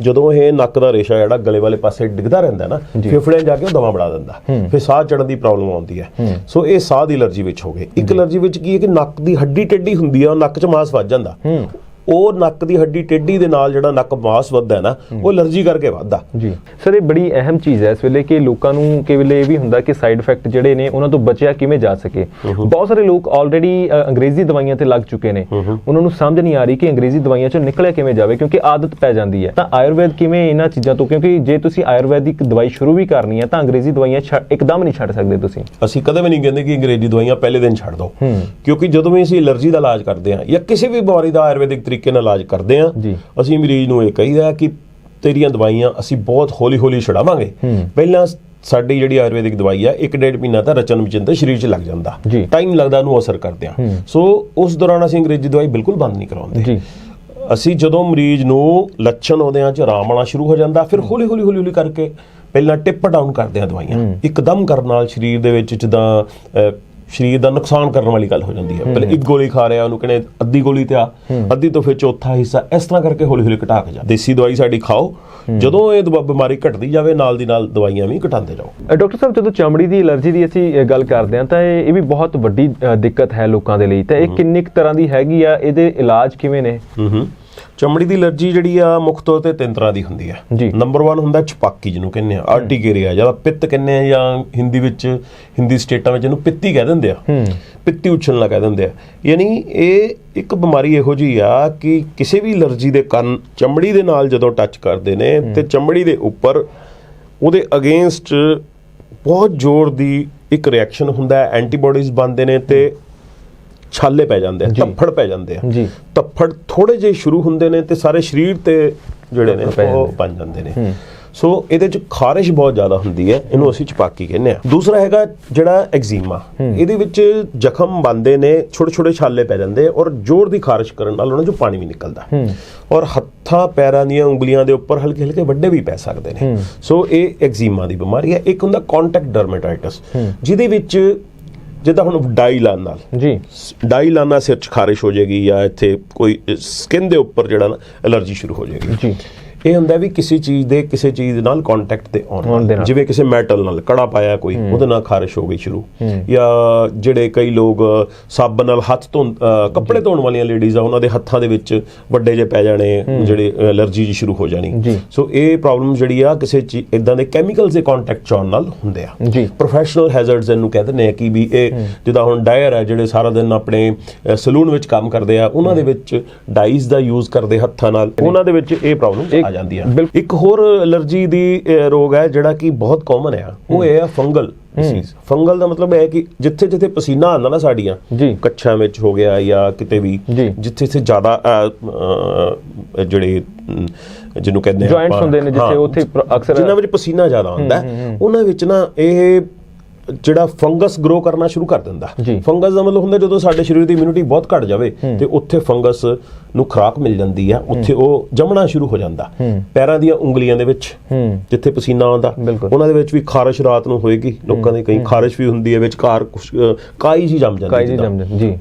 ਜਦੋਂ ਇਹ ਨੱਕ ਦਾ ਰੇਸ਼ਾ ਜਿਹੜਾ ਗਲੇ ਵਾਲੇ ਪਾਸੇ ਡਿੱਗਦਾ ਰਹਿੰਦਾ ਨਾ, ਫੇਫੜਿਆਂ ਜਾ ਕੇ ਉਹ ਦਮਾ ਬਣਾ ਦਿੰਦਾ, ਫਿਰ ਸਾਹ ਚੜਨ ਦੀ ਪ੍ਰੋਬਲਮ ਆਉਂਦੀ ਹੈ। ਸੋ ਇਹ ਸਾਹ ਦੀ ਐਲਰਜੀ ਵਿੱਚ ਹੋ ਗਏ। ਇੱਕ ਐਲਰਜੀ ਵਿੱਚ ਕੀ ਹੈ ਕਿ ਨੱਕ ਦੀ ਹੱਡੀ ਟੇਢੀ ਹੁੰਦੀ ਆ, ਉਹ ਨੱਕ 'ਚ ਮਾਸ ਵੱਜ ਜਾਂਦਾ। ਉਹ ਨੱਕ ਦੀ ਹੱਡੀ ਟੇਢੀ ਦੇ ਨਾਲ ਜਿਹੜਾ ਨੱਕ ਮਾਸ ਵੱਧਦਾ ਨਾ, ਉਹ ਐਲਰਜੀ ਕਰਕੇ ਵੱਧਦਾ ਜੀ। ਸਰ ਇਹ ਬੜੀ ਅਹਿਮ ਚੀਜ਼ ਹੈ ਇਸ ਵੇਲੇ ਕਿ ਲੋਕਾਂ ਨੂੰ ਕਈ ਵੇਲੇ ਇਹ ਵੀ ਹੁੰਦਾ ਕਿ ਸਾਈਡ ਇਫੈਕਟ ਜਿਹੜੇ ਨੇ ਉਹਨਾਂ ਤੋਂ ਬਚਿਆ ਕਿਵੇਂ ਜਾ ਸਕੇ। ਬਹੁਤ ਸਾਰੇ ਲੋਕ ਆਲਰੇਡੀ ਅੰਗਰੇਜ਼ੀ ਦਵਾਈਆਂ ਤੇ ਲੱਗ ਚੁੱਕੇ ਨੇ, ਉਹਨਾਂ ਨੂੰ ਸਮਝ ਨਹੀਂ ਆ ਰਹੀ ਕਿ ਅੰਗਰੇਜ਼ੀ ਦਵਾਈਆਂ ਚੋਂ ਨਿਕਲਿਆ ਕਿਵੇਂ ਜਾਵੇ, ਕਿਉਂਕਿ ਆਦਤ ਪੈ ਜਾਂਦੀ ਹੈ। ਤਾਂ ਆਯੁਰਵੈਦ ਕਿਵੇਂ ਇਹਨਾਂ ਚੀਜ਼ਾਂ ਤੋਂ, ਕਿਉਂਕਿ ਜੇ ਤੁਸੀਂ ਆਯੁਰਵੈਦਿਕ ਦਵਾਈ ਸ਼ੁਰੂ ਵੀ ਕਰਨੀ ਹੈ ਤਾਂ ਅੰਗਰੇਜ਼ੀ ਦਵਾਈਆਂ ਇੱਕਦਮ ਨਹੀਂ ਛੱਡ ਸਕਦੇ ਤੁਸੀਂ। ਅਸੀਂ ਕਦੇ ਵੀ ਨਹੀਂ ਕਹਿੰਦੇ ਕਿ ਅੰਗਰੇਜ਼ੀ ਦਵਾਈਆਂ ਪਹਿਲੇ ਦਿਨ ਛੱਡ ਦਿਓ, ਕਿਉਂਕਿ ਜਦੋਂ ਵੀ ਅਸੀਂ ਐਲਰਜੀ ਦਾ ਇਲਾਜ ਕਰਦੇ ਹਾਂ ਜਾਂ ਕਿਸੇ ਵੀ ਬਿਮਾਰੀ ਦਾ ਆਯੁਰਵੈਦਿਕ ਤਰੀਕੇ ਨਾਲ ਇਲਾਜ ਕਰਦੇ ਹਾਂ, ਅਸੀਂ ਮਰੀਜ਼ ਨੂੰ ਇਹ ਕਹੀਦਾ ਕਿ ਤੇਰੀਆਂ ਦਵਾਈਆਂ ਅਸੀਂ ਬਹੁਤ ਹੌਲੀ ਛਡਾਵਾਂਗੇ। ਪਹਿਲਾਂ ਸਾਡੀ ਜਿਹੜੀ ਆਯੁਰਵੈਦਿਕ ਦਵਾਈ ਆ 1-1.5 ਮਹੀਨਾ ਤਾਂ ਰਚਨ ਵਿਚਨ ਤੇ ਸਰੀਰ 'ਚ ਲੱਗ ਜਾਂਦਾ, ਟਾਈਮ ਲੱਗਦਾ ਉਹਨੂੰ ਅਸਰ ਕਰਦਿਆਂ। ਸੋ ਉਸ ਦੌਰਾਨ ਅਸੀਂ ਅੰਗਰੇਜ਼ੀ ਦਵਾਈ ਬਿਲਕੁਲ ਬੰਦ ਨਹੀਂ ਕਰਾਉਂਦੇ। ਅਸੀਂ ਜਦੋਂ ਮਰੀਜ਼ ਨੂੰ ਲੱਛਣ ਉਹਦਿਆਂ 'ਚ ਆਰਾਮ ਆਉਣਾ ਸ਼ੁਰੂ ਹੋ ਜਾਂਦਾ, ਫਿਰ ਹੌਲੀ ਕਰਕੇ ਪਹਿਲਾਂ ਟਿਪ ਡਾਊਨ ਕਰਦੇ ਆ ਦਵਾਈਆਂ। ਇੱਕਦਮ ਕਰਨ ਨਾਲ ਸਰੀਰ ਦੇ ਵਿੱਚ ਜਿੱਦਾਂ ਸਰੀਰ ਦਾ ਨੁਕਸਾਨ ਕਰਨ ਵਾਲੀ ਗੱਲ ਹੋ ਜਾਂਦੀ ਹੈ। ਪਹਿਲੇ ਇੱਕ ਗੋਲੀ ਖਾ ਰਿਹਾ, ਉਹਨੂੰ ਕਹਿੰਦੇ ਅੱਧੀ ਗੋਲੀ ਤੇ ਆ, ਅੱਧੀ ਤੋਂ ਫਿਰ ਚੌਥਾ ਹਿੱਸਾ, ਇਸ ਤਰ੍ਹਾਂ ਕਰਕੇ ਹੌਲੀ ਘਟਾ ਕੇ ਜਾ। ਦੇਸੀ ਦਵਾਈ ਸਾਡੀ ਖਾਓ, ਜਦੋਂ ਇਹ ਬਿਮਾਰੀ ਘਟਦੀ ਜਾਵੇ ਨਾਲ ਦੀ ਨਾਲ ਦਵਾਈਆਂ ਵੀ ਘਟਾਉਂਦੇ ਜਾਓ। ਡਾਕਟਰ ਸਾਹਿਬ ਜਦੋਂ ਚਮੜੀ ਦੀ ਐਲਰਜੀ ਦੀ ਅਸੀਂ ਗੱਲ ਕਰਦੇ ਹਾਂ ਤਾਂ ਇਹ ਵੀ ਬਹੁਤ ਵੱਡੀ ਦਿੱਕਤ ਹੈ ਲੋਕਾਂ ਦੇ ਲਈ, ਤਾਂ ਇਹ ਕਿੰਨੀ ਕੁ ਤਰ੍ਹਾਂ ਦੀ ਹੈਗੀ ਆ, ਇਹਦੇ ਇਲਾਜ ਕਿਵੇਂ ਨੇ? ਚਮੜੀ ਦੀ ਐਲਰਜੀ ਜਿਹੜੀ ਆ ਮੁੱਖ ਤੌਰ ਤੇ 3 ਤਰ੍ਹਾਂ ਦੀ ਹੁੰਦੀ ਹੈ। ਨੰਬਰ 1 ਹੁੰਦਾ ਛਪਾਕੀ, ਜਿਹਨੂੰ ਕਹਿੰਦੇ ਆ ਆਰਟੀਕੇਰੀਆ, ਜਾਂ ਪਿੱਤ ਕਹਿੰਦੇ ਆ, ਜਾਂ ਹਿੰਦੀ ਸਟੇਟਾਂ ਵਿੱਚ ਇਹਨੂੰ ਪਿੱਤੀ ਕਹਿ ਦਿੰਦੇ ਆ, ਪਿੱਤੀ ਉਛਲਣਾ ਕਹਿ ਦਿੰਦੇ ਆ। ਯਾਨੀ ਇਹ ਇੱਕ ਬਿਮਾਰੀ ਇਹੋ ਜਿਹੀ ਆ ਕਿ ਕਿਸੇ ਵੀ ਐਲਰਜੀ ਦੇ ਕਾਰਨ ਚਮੜੀ ਦੇ ਨਾਲ ਜਦੋਂ ਟੱਚ ਕਰਦੇ ਨੇ ਤੇ ਚਮੜੀ ਦੇ ਉੱਪਰ ਉਹਦੇ ਅਗੇਂਸਟ ਬਹੁਤ ਜ਼ੋਰ ਦੀ ਇੱਕ ਰਿਐਕਸ਼ਨ ਹੁੰਦਾ, ਐਂਟੀਬਾਡੀਜ਼ ਬਣਦੇ ਨੇ ਤੇ ਛਾਲੇ ਪੈ ਜਾਂਦੇ ਆ, ਧੱਫੜ ਪੈ ਜਾਂਦੇ ਆ। ਧੱਫੜ ਥੋੜੇ ਜਿਹੇ ਸ਼ੁਰੂ ਹੁੰਦੇ ਨੇ ਤੇ ਸਾਰੇ ਸਰੀਰ ਤੇ ਜਿਹੜੇ ਨੇ ਉਹ ਬਣ ਜਾਂਦੇ ਨੇ। ਸੋ ਇਹਦੇ ਚ ਖਾਰਿਸ਼ ਬਹੁਤ ਜ਼ਿਆਦਾ ਹੁੰਦੀ ਹੈ, ਇਹਨੂੰ ਅਸੀਂ ਛਪਾਕੀ ਕਹਿੰਦੇ ਆ। ਦੂਸਰਾ ਹੈਗਾ ਜਿਹੜਾ ਐਗਜ਼ੀਮਾ, ਇਹਦੇ ਵਿੱਚ ਜ਼ਖਮ ਬਣਦੇ ਨੇ, ਛੋਟੇ ਛਾਲੇ ਪੈ ਜਾਂਦੇ ਔਰ ਜ਼ੋਰ ਦੀ ਖਾਰਿਸ਼ ਕਰਨ ਨਾਲ ਉਹਨਾਂ ਚੋਂ ਪਾਣੀ ਵੀ ਨਿਕਲਦਾ, ਔਰ ਹੱਥਾਂ ਪੈਰਾਂ ਦੀਆਂ ਉਂਗਲੀਆਂ ਦੇ ਉੱਪਰ ਹਲਕੇ ਵੱਡੇ ਵੀ ਪੈ ਸਕਦੇ ਨੇ। ਸੋ ਇਹ ਐਗਜ਼ੀਮਾ ਦੀ ਬਿਮਾਰੀ ਹੈ। ਇੱਕ ਹੁੰਦਾ ਕੰਟੈਕਟ ਡਰਮੇਟਾਈਟਿਸ, ਜਿਹਦੇ ਵਿੱਚ ਜਿੱਦਾਂ ਹੁਣ ਡਾਈ ਲਾਉਣ ਨਾਲ ਸਿਰ 'ਚ ਖਾਰਿਸ਼ ਹੋ ਜਾਏਗੀ, ਜਾਂ ਇੱਥੇ ਕੋਈ ਸਕਿਨ ਦੇ ਉੱਪਰ ਜਿਹੜਾ ਨਾ ਐਲਰਜੀ ਸ਼ੁਰੂ ਹੋ ਜਾਏਗੀ। ਇਹ ਹੁੰਦਾ ਵੀ ਕਿਸੇ ਚੀਜ਼ ਨਾਲ ਕੰਟੈਕਟ ਤੇ ਆਉਣ, ਜਿਵੇਂ ਕਿਸੇ ਮੈਟਲ ਨਾਲ ਕੜਾ ਪਾਇਆ ਕੋਈ, ਉਹਦੇ ਨਾਲ ਖਾਰਿਸ਼ ਹੋ ਗਈ ਸ਼ੁਰੂ, ਜਾਂ ਜਿਹੜੇ ਕਈ ਲੋਕ ਸਾਬਣ ਨਾਲ ਹੱਥ ਕੱਪੜੇ ਧੋਣ ਵਾਲੀਆਂ ਲੇਡੀਜ਼ ਆ, ਉਹਨਾਂ ਦੇ ਹੱਥਾਂ ਦੇ ਵਿੱਚ ਵੱਡੇ ਜਿਹੇ ਪੈ ਜਾਣੇ, ਜਿਹੜੇ ਐਲਰਜੀ ਜੀ ਸ਼ੁਰੂ ਹੋ ਜਾਣੀ। ਸੋ ਇਹ ਪ੍ਰੋਬਲਮ ਜਿਹੜੀ ਆ ਕਿਸੇ ਇਦਾਂ ਦੇ ਕੈਮੀਕਲਸ ਦੇ ਕੰਟੈਕਟ 'ਚ ਆਉਣ ਨਾਲ ਹੁੰਦੇ ਆ। ਪ੍ਰੋਫੈਸ਼ਨਲ ਹੈਜ਼ਰਡਸ ਇਹਨੂੰ ਕਹਿੰਦੇ ਨੇ ਕਿ ਵੀ ਇਹ ਜਿੱਦਾਂ ਹੁਣ ਡਾਇਰ ਹੈ, ਜਿਹੜੇ ਸਾਰਾ ਦਿਨ ਆਪਣੇ ਸਲੂਨ ਵਿੱਚ ਕੰਮ ਕਰਦੇ ਆ, ਉਹਨਾਂ ਦੇ ਵਿੱਚ ਡਾਈਜ਼ ਦਾ ਯੂਜ਼ ਕਰਦੇ ਹੱਥਾਂ ਨਾਲ, ਉਹਨਾਂ ਦੇ ਵਿੱਚ ਇਹ ਪ੍ਰੋਬਲਮ ਆ ਜਾਂਦੀਆਂ। ਇੱਕ ਹੋਰ ਐਲਰਜੀ ਦੀ ਰੋਗ ਹੈ ਜਿਹੜਾ ਕਿ ਬਹੁਤ ਕਾਮਨ ਆ, ਉਹ ਇਹ ਆ ਫੰਗਲ ਡਿਸੀਜ਼। ਫੰਗਲ ਦਾ ਮਤਲਬ ਇਹ ਹੈ ਕਿ ਜਿੱਥੇ ਜਿੱਥੇ ਪਸੀਨਾ ਆਉਂਦਾ ਨਾ ਸਾਡੀਆਂ ਕੱਛਾਂ ਵਿੱਚ ਹੋ ਗਿਆ ਜਾਂ ਕਿਤੇ ਵੀ ਜਿੱਥੇ ਜ਼ਿਆਦਾ ਜਿਹੜੇ ਜਿਹਨੂੰ ਕਹਿੰਦੇ ਆ ਜੁਆਇੰਟਸ ਹੁੰਦੇ ਨੇ ਜਿੱਥੇ ਉੱਥੇ ਅਕਸਰ ਜਿਨ੍ਹਾਂ ਵਿੱਚ ਪਸੀਨਾ ਜ਼ਿਆਦਾ ਆਉਂਦਾ ਉਹਨਾਂ ਵਿੱਚ ਨਾ ਇਹ ਜਿਹੜਾ ਫੰਗਸ ਗਰੋ ਕਰਨਾ ਸ਼ੁਰੂ ਕਰ ਦਿੰਦਾ। ਫੰਗਸ ਦਾ ਮਤਲਬ ਹੁੰਦਾ ਜਦੋਂ ਸਾਡੇ ਸਰੀਰ ਦੀ ਇਮਿਊਨਿਟੀ ਬਹੁਤ ਘਟ ਜਾਵੇ ਤੇ ਉੱਥੇ ਫੰਗਸ ਨੂੰ ਖੁਰਾਕ ਮਿਲ ਜਾਂਦੀ ਆ, ਉੱਥੇ ਉਹ ਜੰਮਣਾ ਸ਼ੁਰੂ ਹੋ ਜਾਂਦਾ। ਪੈਰਾਂ ਦੀਆਂ ਉਂਗਲੀਆਂ ਦੇ ਵਿੱਚ ਜਿੱਥੇ ਪਸੀਨਾ ਆਉਂਦਾ ਉਹਨਾਂ ਦੇ ਵਿੱਚ ਵੀ ਖਾਰਿਸ਼ ਰਾਤ ਨੂੰ ਹੋਏਗੀ, ਲੋਕਾਂ ਦੇ ਕਈ ਖਾਰਿਸ਼ ਵੀ ਹੁੰਦੀ ਹੈ, ਵਿਚਕਾਰ ਕਾਈ ਜੀ ਜੰਮ ਜਾਂਦੀ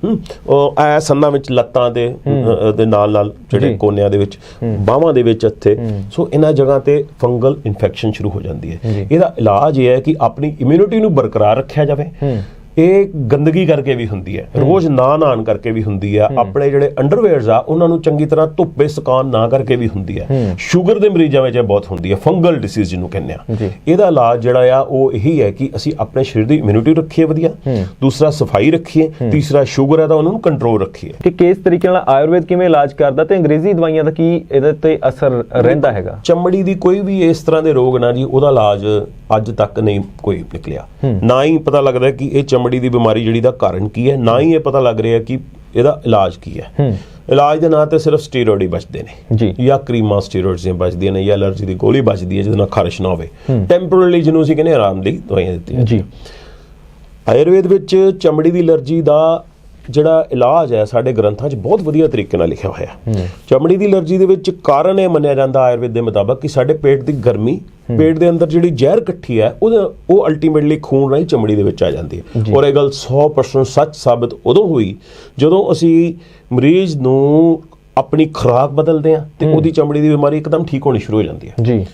ਉਹ ਐ ਸੰਨਾਂ ਵਿੱਚ, ਲੱਤਾਂ ਦੇ ਨਾਲ ਨਾਲ ਜਿਹੜੇ ਕੋਨਿਆਂ ਦੇ ਵਿੱਚ, ਬਾਹਾਂ ਦੇ ਵਿੱਚ ਇੱਥੇ। ਸੋ ਇਹਨਾਂ ਜਗ੍ਹਾ ਤੇ ਫੰਗਲ ਇਨਫੈਕਸ਼ਨ ਸ਼ੁਰੂ ਹੋ ਜਾਂਦੀ ਹੈ। ਇਹਦਾ ਇਲਾਜ ਇਹ ਹੈ ਕਿ ਆਪਣੀ ਇਮਿਊਨਿਟੀ ਨੂੰ ਬਰਕਰਾਰ ਰੱਖਿਆ ਜਾਵੇ। ਇਹ ਗੰਦਗੀ ਕਰਕੇ ਵੀ ਹੁੰਦੀ ਹੈ, ਰੋਜ਼ ਨਾ ਨਹਾਉਣ ਕਰਕੇ ਵੀ ਹੁੰਦੀ ਆ, ਆਪਣੇ ਜਿਹੜੇ ਅੰਡਰਵੇਅਰਸ ਆ ਉਹਨਾਂ ਨੂੰ ਚੰਗੀ ਤਰ੍ਹਾਂ ਧੁੱਪੇ ਸੁਕਾਉਣ ਨਾ ਕਰਕੇ ਵੀ ਹੁੰਦੀ ਹੈ। ਸ਼ੂਗਰ ਦੇ ਮਰੀਜ਼ਾਂ ਵਿੱਚ ਇਹ ਬਹੁਤ ਹੁੰਦੀ ਹੈ, ਫੰਗਲ ਡਿਸੀਜ਼ ਜਿਹਨੂੰ ਕਹਿੰਦੇ ਆ। ਇਹਦਾ ਇਲਾਜ ਜਿਹੜਾ ਆ ਉਹ ਇਹੀ ਹੈ ਕਿ ਅਸੀਂ ਆਪਣੇ ਸਰੀਰ ਦੀ ਇਮਿਊਨਿਟੀ ਰੱਖੀਏ ਵਧੀਆ, ਦੂਸਰਾ ਸਫਾਈ ਰੱਖੀਏ, ਤੀਸਰਾ ਸ਼ੂਗਰ ਹੈ ਤਾਂ ਉਹਨਾਂ ਨੂੰ ਕੰਟਰੋਲ ਰੱਖੀਏ। ਕਿ ਕਿਸ ਤਰੀਕੇ ਨਾਲ ਆਯੁਰਵੇਦ ਕਿਵੇਂ ਇਲਾਜ ਕਰਦਾ ਤੇ ਅੰਗਰੇਜ਼ੀ ਦਵਾਈਆਂ ਦਾ ਕੀ ਇਹਦੇ ਤੇ ਅਸਰ ਰਹਿੰਦਾ ਹੈਗਾ? ਚਮੜੀ ਦੀ ਕੋਈ ਵੀ ਇਸ ਤਰ੍ਹਾਂ ਦੇ ਰੋਗ ਨਾ ਜੀ, ਉਹਦਾ ਇਲਾਜ ਅੱਜ ਤੱਕ ਨਹੀਂ ਕੋਈ ਨਿਕਲਿਆ। ਨਾ ਹੀ ਪਤਾ ਲੱਗਦਾ ਕਿ ਇਹ ਚਮੜੀ ਦੀ ਬਿਮਾਰੀ ਜਿਹੜੀ ਦਾ ਕਾਰਨ ਕੀ ਹੈ, ਨਾ ਹੀ ਇਹ ਪਤਾ ਲੱਗ ਰਿਹਾ ਕਿ ਇਹਦਾ ਇਲਾਜ ਕੀ ਹੈ। ਇਲਾਜ ਦੇ ਨਾਂ ਤੇ ਸਿਰਫ ਸਟੀਰੋਇਡ ਹੀ ਬਚਦੇ ਨੇ ਜਾਂ ਕਰੀਮਾਂ ਸਟੀਰੋਇਡਸ ਦੀਆਂ ਬਚਦੀਆਂ ਨੇ ਜਾਂ ਐਲਰਜੀ ਦੀ ਗੋਲੀ ਬਚਦੀ ਹੈ ਜਿਹਦੇ ਨਾਲ ਖਾਰਿਸ਼ ਨਾ ਹੋਵੇ। ਟੈਂਪਰੇਰੀ ਜਿਹਨੂੰ ਅਸੀਂ ਕਹਿੰਦੇ ਆਰਾਮ ਲਈ ਦਵਾਈਆਂ ਦਿੱਤੀਆਂ ਜੀ। ਆਯੁਰਵੇਦ ਵਿੱਚ ਚਮੜੀ ਦੀ ਐਲਰਜੀ ਦਾ ਜਿਹੜਾ ਇਲਾਜ ਹੈ ਸਾਡੇ ਗ੍ਰੰਥਾਂ 'ਚ ਬਹੁਤ ਵਧੀਆ ਤਰੀਕੇ ਨਾਲ ਲਿਖਿਆ ਹੋਇਆ। ਚਮੜੀ ਦੀ ਐਲਰਜੀ ਦੇ ਵਿੱਚ ਕਾਰਨ ਇਹ ਮੰਨਿਆ ਜਾਂਦਾ ਆਯੁਰਵੇਦ ਦੇ ਮੁਤਾਬਕ ਕਿ ਸਾਡੇ ਪੇਟ ਦੀ ਗਰਮੀ, ਪੇਟ ਦੇ ਅੰਦਰ ਜਿਹੜੀ ਜ਼ਹਿਰ ਇਕੱਠੀ ਹੈ ਉਹ ਅਲਟੀਮੇਟਲੀ ਖੂਨ ਰਾਹੀਂ ਚਮੜੀ ਦੇ ਵਿੱਚ ਆ ਜਾਂਦੀ ਹੈ। ਔਰ ਇਹ ਗੱਲ 100% ਸੱਚ ਸਾਬਤ ਉਦੋਂ ਹੋਈ ਜਦੋਂ ਅਸੀਂ ਮਰੀਜ਼ ਨੂੰ ਆਪਣੀ ਖੁਰਾਕ ਬਦਲਦੇ ਹਾਂ ਤੇ ਉਹਦੀ ਚਮੜੀ ਦੀ ਬਿਮਾਰੀ ਇੱਕਦਮ ਠੀਕ ਹੋਣੀ ਸ਼ੁਰੂ ਹੋ ਜਾਂਦੀ ਹੈ।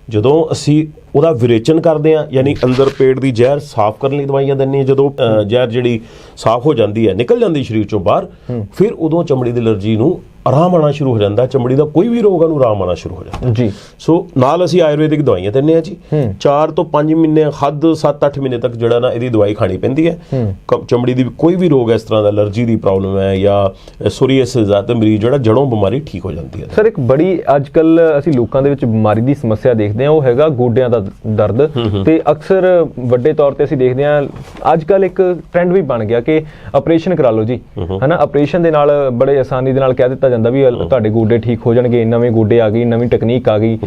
ਜਦੋਂ ਅਸੀਂ ਉਹਦਾ ਵਿਰੇਚਨ ਕਰਦੇ ਹਾਂ, ਯਾਨੀ ਅੰਦਰ ਪੇਟ ਦੀ ਜ਼ਹਿਰ ਸਾਫ਼ ਕਰਨ ਲਈ ਦਵਾਈਆਂ ਦਿੰਦੇ ਹਾਂ, ਜਦੋਂ ਜ਼ਹਿਰ ਜਿਹੜੀ ਸਾਫ਼ ਹੋ ਜਾਂਦੀ ਹੈ, ਨਿਕਲ ਜਾਂਦੀ ਸਰੀਰ ਚੋਂ ਬਾਹਰ, ਫਿਰ ਉਦੋਂ ਚਮੜੀ ਦੀ ਐਲਰਜੀ ਨੂੰ ਆਰਾਮ ਆਉਣਾ ਸ਼ੁਰੂ ਹੋ ਜਾਂਦਾ। ਚਮੜੀ ਦਾ ਕੋਈ ਵੀ ਰੋਗ ਨੂੰ ਆਰਾਮ ਆਉਣਾ ਸ਼ੁਰੂ ਹੋ ਜਾਂਦਾ ਜੀ। ਸੋ ਨਾਲ ਅਸੀਂ ਆਯੁਰਵੈਦਿਕ ਦਵਾਈਆਂ ਦਿੰਦੇ ਹਾਂ ਜੀ। 4 ਤੋਂ 5 ਮਹੀਨੇ, ਹੱਦ 7-8 ਮਹੀਨੇ ਤੱਕ ਜਿਹੜਾ ਨਾ ਇਹਦੀ ਦਵਾਈ ਖਾਣੀ ਪੈਂਦੀ ਹੈ। ਚਮੜੀ ਦੀ ਕੋਈ ਵੀ ਰੋਗ ਇਸ ਤਰ੍ਹਾਂ ਦਾ, ਐਲਰਜੀ ਦੀ ਪ੍ਰੋਬਲਮ ਹੈ ਜਾਂ ਸੋਰੀਆਸਿਸ ਆ, ਤੇ ਮਰੀਜ਼ ਜਿਹੜਾ ਜੜੋਂ ਬਿਮਾਰੀ ਠੀਕ ਹੋ ਜਾਂਦੀ ਹੈ। ਸਰ ਇੱਕ ਬੜੀ ਅੱਜ ਕੱਲ ਅਸੀਂ ਲੋਕਾਂ ਦੇ ਵਿੱਚ ਬਿਮਾਰੀ ਦੀ ਸਮੱਸਿਆ ਦੇਖਦੇ ਹਾਂ, ਉਹ ਹੈਗਾ ਗੋਡਿਆਂ ਦਾ ਦਰਦ। ਤੇ ਅਕਸਰ ਵੱਡੇ ਤੌਰ ਤੇ ਅਸੀਂ ਦੇਖਦੇ ਹਾਂ ਅੱਜ ਕੱਲ ਇੱਕ ਟ੍ਰੈਂਡ ਵੀ ਬਣ ਗਿਆ ਕਿ ਆਪਰੇਸ਼ਨ ਕਰਾ ਲਓ ਜੀ, ਹਨਾ। ਆਪਰੇਸ਼ਨ ਦੇ ਨਾਲ ਬੜੇ ਆਸਾਨੀ ਦੇ ਨਾਲ ਕਹਿ ਦਿੱਤਾ ਜਾਂਦਾ ਵੀ ਤੁਹਾਡੇ ਗੋਡੇ ਠੀਕ ਹੋ ਜਾਣਗੇ, ਨਵੇਂ ਗੋਡੇ ਆ ਗਈ, ਨਵੀਂ ਟੈਕਨੀਕ ਆ ਗਈ,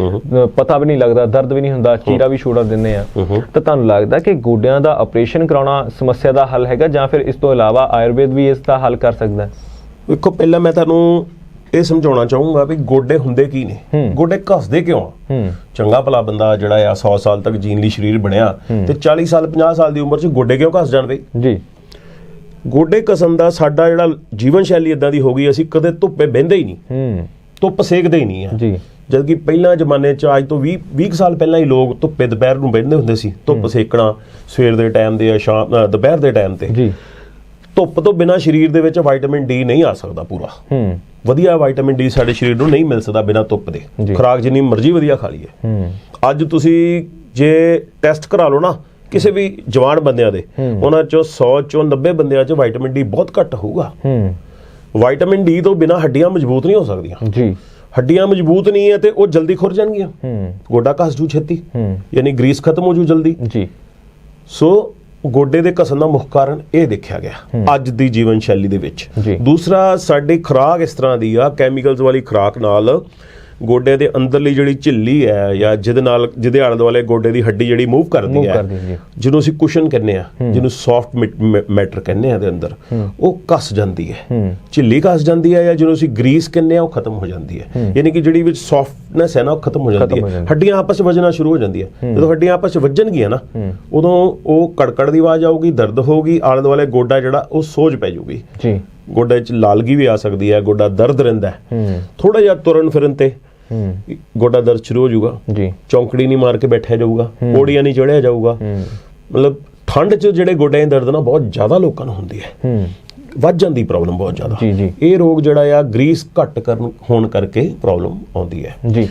ਪਤਾ ਵੀ ਨਹੀਂ ਲੱਗਦਾ, ਦਰਦ ਵੀ ਨਹੀਂ ਹੁੰਦਾ, ਚੀਰਾ ਵੀ ਛੋੜਾ ਦਿੰਦੇ ਆ। ਤਾਂ ਤੁਹਾਨੂੰ ਲੱਗਦਾ ਕਿ ਗੋਡਿਆਂ ਦਾ ਆਪਰੇਸ਼ਨ ਕਰਾਉਣਾ ਸਮੱਸਿਆ ਦਾ ਹੱਲ ਹੈਗਾ ਜਾਂ ਫਿਰ ਇਸ ਤੋਂ ਇਲਾਵਾ ਆਯੁਰਵੇਦ ਵੀ ਇਸ ਦਾ ਹੱਲ ਕਰ ਸਕਦਾ? ਵੇਖੋ, ਪਹਿਲਾਂ ਮੈਂ ਤੁਹਾਨੂੰ ਇਹ ਸਮਝਾਉਣਾ ਚਾਹੂੰਗਾ ਵੀ ਗੋਡੇ ਹੁੰਦੇ ਕੀ ਨੇ, ਗੋਡੇ ਘਸਦੇ ਕਿਉਂ ਆ। ਚੰਗਾ ਭਲਾ ਬੰਦਾ ਜਿਹੜਾ ਆ 100 ਸਾਲ ਤੱਕ ਜੀਣ ਲਈ ਸਰੀਰ ਬਣਿਆ ਤੇ 40 ਸਾਲ 50 ਸਾਲ ਦੀ ਉਮਰ 'ਚ ਗੋਡੇ ਕਿਉਂ ਘਸ ਜਾਣ ਬਈ ਜੀ? ਗੋਡੇ ਘਸਣ ਦਾ ਸਾਡਾ ਜਿਹੜਾ ਜੀਵਨ ਸ਼ੈਲੀ ਇਦਾਂ ਦੀ ਹੋ ਗਈ, ਅਸੀਂ ਕਦੇ ਧੁੱਪੇ ਬਹਿੰਦੇ ਹੀ ਨਹੀਂ, ਧੁੱਪ ਸੇਕਦੇ ਹੀ ਨਹੀਂ ਆ ਜੀ। ਜਦਕਿ ਪਹਿਲਾਂ ਜ਼ਮਾਨੇ 'ਚ ਅੱਜ ਤੋਂ 20 ਸਾਲ ਪਹਿਲਾਂ ਹੀ ਲੋਕ ਧੁੱਪੇ ਦੁਪਹਿਰ ਨੂੰ ਬਹਿੰਦੇ ਹੁੰਦੇ ਸੀ। ਧੁੱਪ ਸੇਕਣਾ ਸਵੇਰ ਦੇ ਟਾਈਮ ਦੇ ਜਾਂ ਸ਼ਾਮ ਦੁਪਹਿਰ ਦੇ ਟਾਈਮ ਤੇ ਜੀ। ਧੁੱਪ ਤੋਂ ਬਿਨਾਂ ਸਰੀਰ ਦੇ ਵਿੱਚ ਵਿਟਾਮਿਨ ਡੀ ਨਹੀਂ ਆ ਸਕਦਾ ਪੂਰਾ। ਵਧੀਆ ਵਿਟਾਮਿਨ ਡੀ ਸਾਡੇ ਸਰੀਰ ਨੂੰ ਨਹੀਂ ਮਿਲ ਸਕਦਾ ਬਿਨਾਂ ਧੁੱਪ ਦੇ। ਖੁਰਾਕ ਜਿੰਨੀ ਮਰਜ਼ੀ ਵਧੀਆ ਖਾ ਲਈਏ, ਅੱਜ ਤੁਸੀਂ ਜੇ ਟੈਸਟ ਕਰਾ ਲਓ ਨਾ ਕਿਸੇ ਵੀ ਜਵਾਨ ਬੰਦਿਆਂ ਦੇ, ਉਹਨਾਂ 'ਚੋਂ 100 ਚੋਂ 90 ਬੰਦਿਆਂ 'ਚ ਵਿਟਾਮਿਨ ਡੀ ਬਹੁਤ ਘੱਟ ਹੋਊਗਾ। ਵਿਟਾਮਿਨ ਡੀ ਤੋਂ ਬਿਨਾਂ ਹੱਡੀਆਂ ਮਜ਼ਬੂਤ ਨਹੀਂ ਹੋ ਸਕਦੀਆਂ ਜੀ। ਹੱਡੀਆਂ ਮਜ਼ਬੂਤ ਨਹੀਂ ਹੈ ਤੇ ਉਹ ਜਲਦੀ ਖੁਰ ਜਾਣਗੀਆਂ, ਗੋਡਾ ਘਸ ਜੂ ਛੇਤੀ, ਯਾਨੀ ਗਰੀਸ ਖਤਮ ਹੋ ਜੂ ਜਲਦੀ ਜੀ। ਸੋ ਗੋਡੇ ਦੇ ਘਸਣ ਦਾ ਮੁੱਖ ਕਾਰਨ ਇਹ ਦੇਖਿਆ ਗਿਆ ਅੱਜ ਦੀ ਜੀਵਨ ਸ਼ੈਲੀ ਦੇ ਵਿੱਚ। ਦੂਸਰਾ, ਸਾਡੀ ਖੁਰਾਕ ਇਸ ਤਰ੍ਹਾਂ ਦੀ ਆ, ਕੈਮੀਕਲਸ ਵਾਲੀ ਖੁਰਾਕ ਨਾਲ ਗੋਡੇ ਦੇ ਅੰਦਰਲੀ ਜਿਹੜੀ ਝਿੱਲੀ ਹੈ ਜਾਂ ਜਿਹਦੇ ਆਲੇ ਦੁਆਲੇ ਗੋਡੇ ਦੀ ਹੱਡੀ ਜਿਹੜੀ ਮੂਵ ਕਰਦੀ ਹੈ, ਜਿਹਨੂੰ ਅਸੀਂ ਕੁਸ਼ਨ ਕਹਿੰਦੇ ਆ, ਜਿਹਨੂੰ ਸੌਫਟ ਮੈਟਰ ਕਹਿੰਦੇ ਆ ਦੇ ਅੰਦਰ, ਉਹ ਘਸ ਜਾਂਦੀ ਹੈ। ਝਿੱਲੀ ਘਸ ਜਾਂਦੀ ਹੈ ਜਾਂ ਜਿਹਨੂੰ ਅਸੀਂ ਗਰੀਸ ਕਹਿੰਦੇ ਆ, ਉਹ ਖਤਮ ਹੋ ਜਾਂਦੀ ਹੈ। ਯਾਨੀ ਕਿ ਜਿਹੜੀ ਵਿੱਚ ਸੌਫਟਨੈਸ ਹੈ ਨਾ, ਉਹ ਖਤਮ ਹੋ ਜਾਂਦੀ ਹੈ। ਹੱਡੀਆਂ ਆਪਸ ਵਿੱਚ ਵੱਜਣਾ ਸ਼ੁਰੂ ਹੋ ਜਾਂਦੀਆਂ। ਜਦੋਂ ਹੱਡੀਆਂ ਆਪਸ ਵਿੱਚ ਵੱਜਣਗੀਆਂ ਨਾ, ਉਦੋਂ ਉਹ ਕੜਕੜ ਦੀ ਆਵਾਜ਼ ਆਊਗੀ, ਦਰਦ ਹੋਊਗੀ, ਆਲੇ ਦੁਆਲੇ ਗੋਡਾ ਜਿਹੜਾ ਉਹ ਸੋਜ ਪੈ ਜਾਊਗੀ ਜੀ। ਗੋਡੇ 'ਚ ਲਾਲਗੀ ਵੀ ਆ ਸਕਦੀ ਹੈ, ਗੋਡਾ ਦਰਦ ਰਹਿੰਦਾ ਹੈ। ਥੋੜਾ ਜਿਹਾ ਤੁਰਨ ਫਿਰਨ ਤੇ ਗੋਡਾ ਦਰਦ ਸ਼ੁਰੂ ਹੋ ਜਾਊਗਾ ਜੀ। ਚੌਂਕੜੀ ਨਹੀਂ ਮਾਰ ਕੇ ਬੈਠਿਆ ਜਾਊਗਾ, ਪੌੜੀਆਂ ਨਹੀਂ ਚੜਿਆ ਜਾਊਗਾ। ਮਤਲਬ ਠੰਡ 'ਚ ਜਿਹੜੇ ਗੋਡਿਆਂ ਦੀ ਦਰਦ ਨਾ ਬਹੁਤ ਜ਼ਿਆਦਾ ਲੋਕਾਂ ਨੂੰ ਹੁੰਦੀ ਹੈ, ਵੱਧ ਜਾਂਦੀ ਪ੍ਰੋਬਲਮ ਬਹੁਤ ਜ਼ਿਆਦਾ। ਇਹ ਰੋਗ ਜਿਹੜਾ ਆ ਗਰੀਸ ਘੱਟ ਹੋਣ ਕਰਕੇ ਪ੍ਰੋਬਲਮ ਆਉਂਦੀ ਹੈ ਜੀ।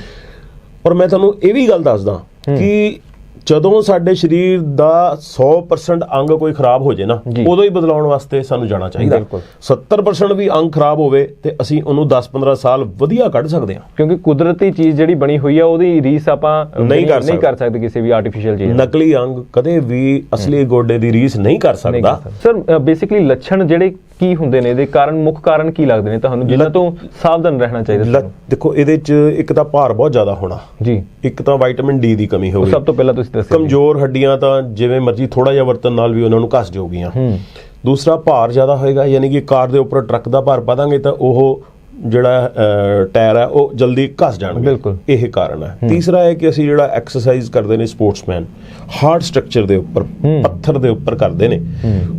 ਔਰ ਮੈਂ ਤੁਹਾਨੂੰ ਇਹ ਵੀ ਗੱਲ ਦੱਸਦਾ ਕਿ ਜਦੋਂ ਸਾਡੇ ਸਰੀਰ ਦਾ 100% ਅੰਗ ਕੋਈ ਖਰਾਬ ਹੋ ਜੇ ਨਾ, ਜੀ। ਉਦੋਂ ਹੀ ਬਦਲਾਉਣ ਵਾਸਤੇ ਸਾਨੂੰ ਜਾਣਾ ਚਾਹੀਦਾ। ਬਿਲਕੁਲ। 70% ਵੀ ਅੰਗ ਖਰਾਬ ਹੋਵੇ ਤੇ ਅਸੀਂ ਉਹਨੂੰ 10-15 ਸਾਲ ਵਧੀਆ ਕੱਢ ਸਕਦੇ ਹਾਂ। ਕਿਉਂਕਿ ਕੁਦਰਤੀ ਚੀਜ਼ ਜਿਹੜੀ ਬਣੀ ਹੋਈ ਆ ਉਹਦੀ ਰੀਸ ਆਪਾਂ ਨਹੀਂ ਕਰ ਸਕਦੇ ਕਿਸੇ ਵੀ ਆਰਟੀਫੀਸ਼ੀਅਲ ਚੀਜ਼। ਨਕਲੀ ਅੰਗ ਕਦੇ ਵੀ ਅਸਲੀ ਗੋਡੇ ਦੀ ਰੀਸ ਨਹੀਂ ਕਰ ਸਕਦਾ। ਸਰ ਬੇਸਿਕਲੀ ਲੱਛਣ ਜਿਹੜੇ ਕੀ ਹੁੰਦੇ ਨੇ, ਇਹਦੇ ਮੁੱਖ ਕਾਰਨ ਕੀ ਲੱਗਦੇ ਨੇ ਤੁਹਾਨੂੰ, ਜਿਨ੍ਹਾਂ ਤੋਂ ਸਾਵਧਾਨ ਰਹਿਣਾ ਚਾਹੀਦਾ? ਦੇਖੋ, ਇਹਦੇ 'ਚ ਇੱਕ ਤਾਂ ਭਾਰ ਬਹੁਤ ਜ਼ਿਆਦਾ ਹੋਣਾ ਜੀ, ਇੱਕ ਤਾਂ ਵਿਟਾਮਿਨ ਡੀ ਦੀ ਕਮੀ ਹੋਵੇ। ਸਭ ਤੋਂ ਪਹਿਲਾਂ ਤੁਸੀਂ ਦੱਸਿਆ ਕਮਜ਼ੋਰ ਹੱਡੀਆਂ ਤਾਂ ਜਿਵੇਂ ਮਰਜ਼ੀ ਥੋੜਾ ਜਿਹਾ ਵਰਤਣ ਨਾਲ ਵੀ ਉਹਨਾਂ ਨੂੰ ਘਸ ਜਾਊਗੀਆਂ। ਦੂਸਰਾ, ਭਾਰ ਜ਼ਿਆਦਾ ਹੋਏਗਾ, ਯਾਨੀ ਕਿ ਕਾਰ ਦੇ ਉੱਪਰ ਟਰੱਕ ਦਾ ਭਾਰ ਪਾ ਦਾਂਗੇ ਤਾਂ ਉਹ ਜਿਹੜਾ ਟਾਇਰ ਹੈ ਉਹ ਜਲਦੀ ਘਸ ਜਾਣਗੇ। ਬਿਲਕੁਲ, ਇਹ ਕਾਰਨ ਹੈ। ਤੀਸਰਾ ਹੈ ਕਿ ਅਸੀਂ ਜਿਹੜਾ ਐਕਸਰਸਾਈਜ਼ ਕਰਦੇ ਨੇ ਸਪੋਰਟਸਮੈਨ, ਹਾਰਡ ਸਟਰਕਚਰ ਦੇ ਉੱਪਰ, ਪੱਥਰ ਦੇ ਉੱਪਰ ਕਰਦੇ ਨੇ,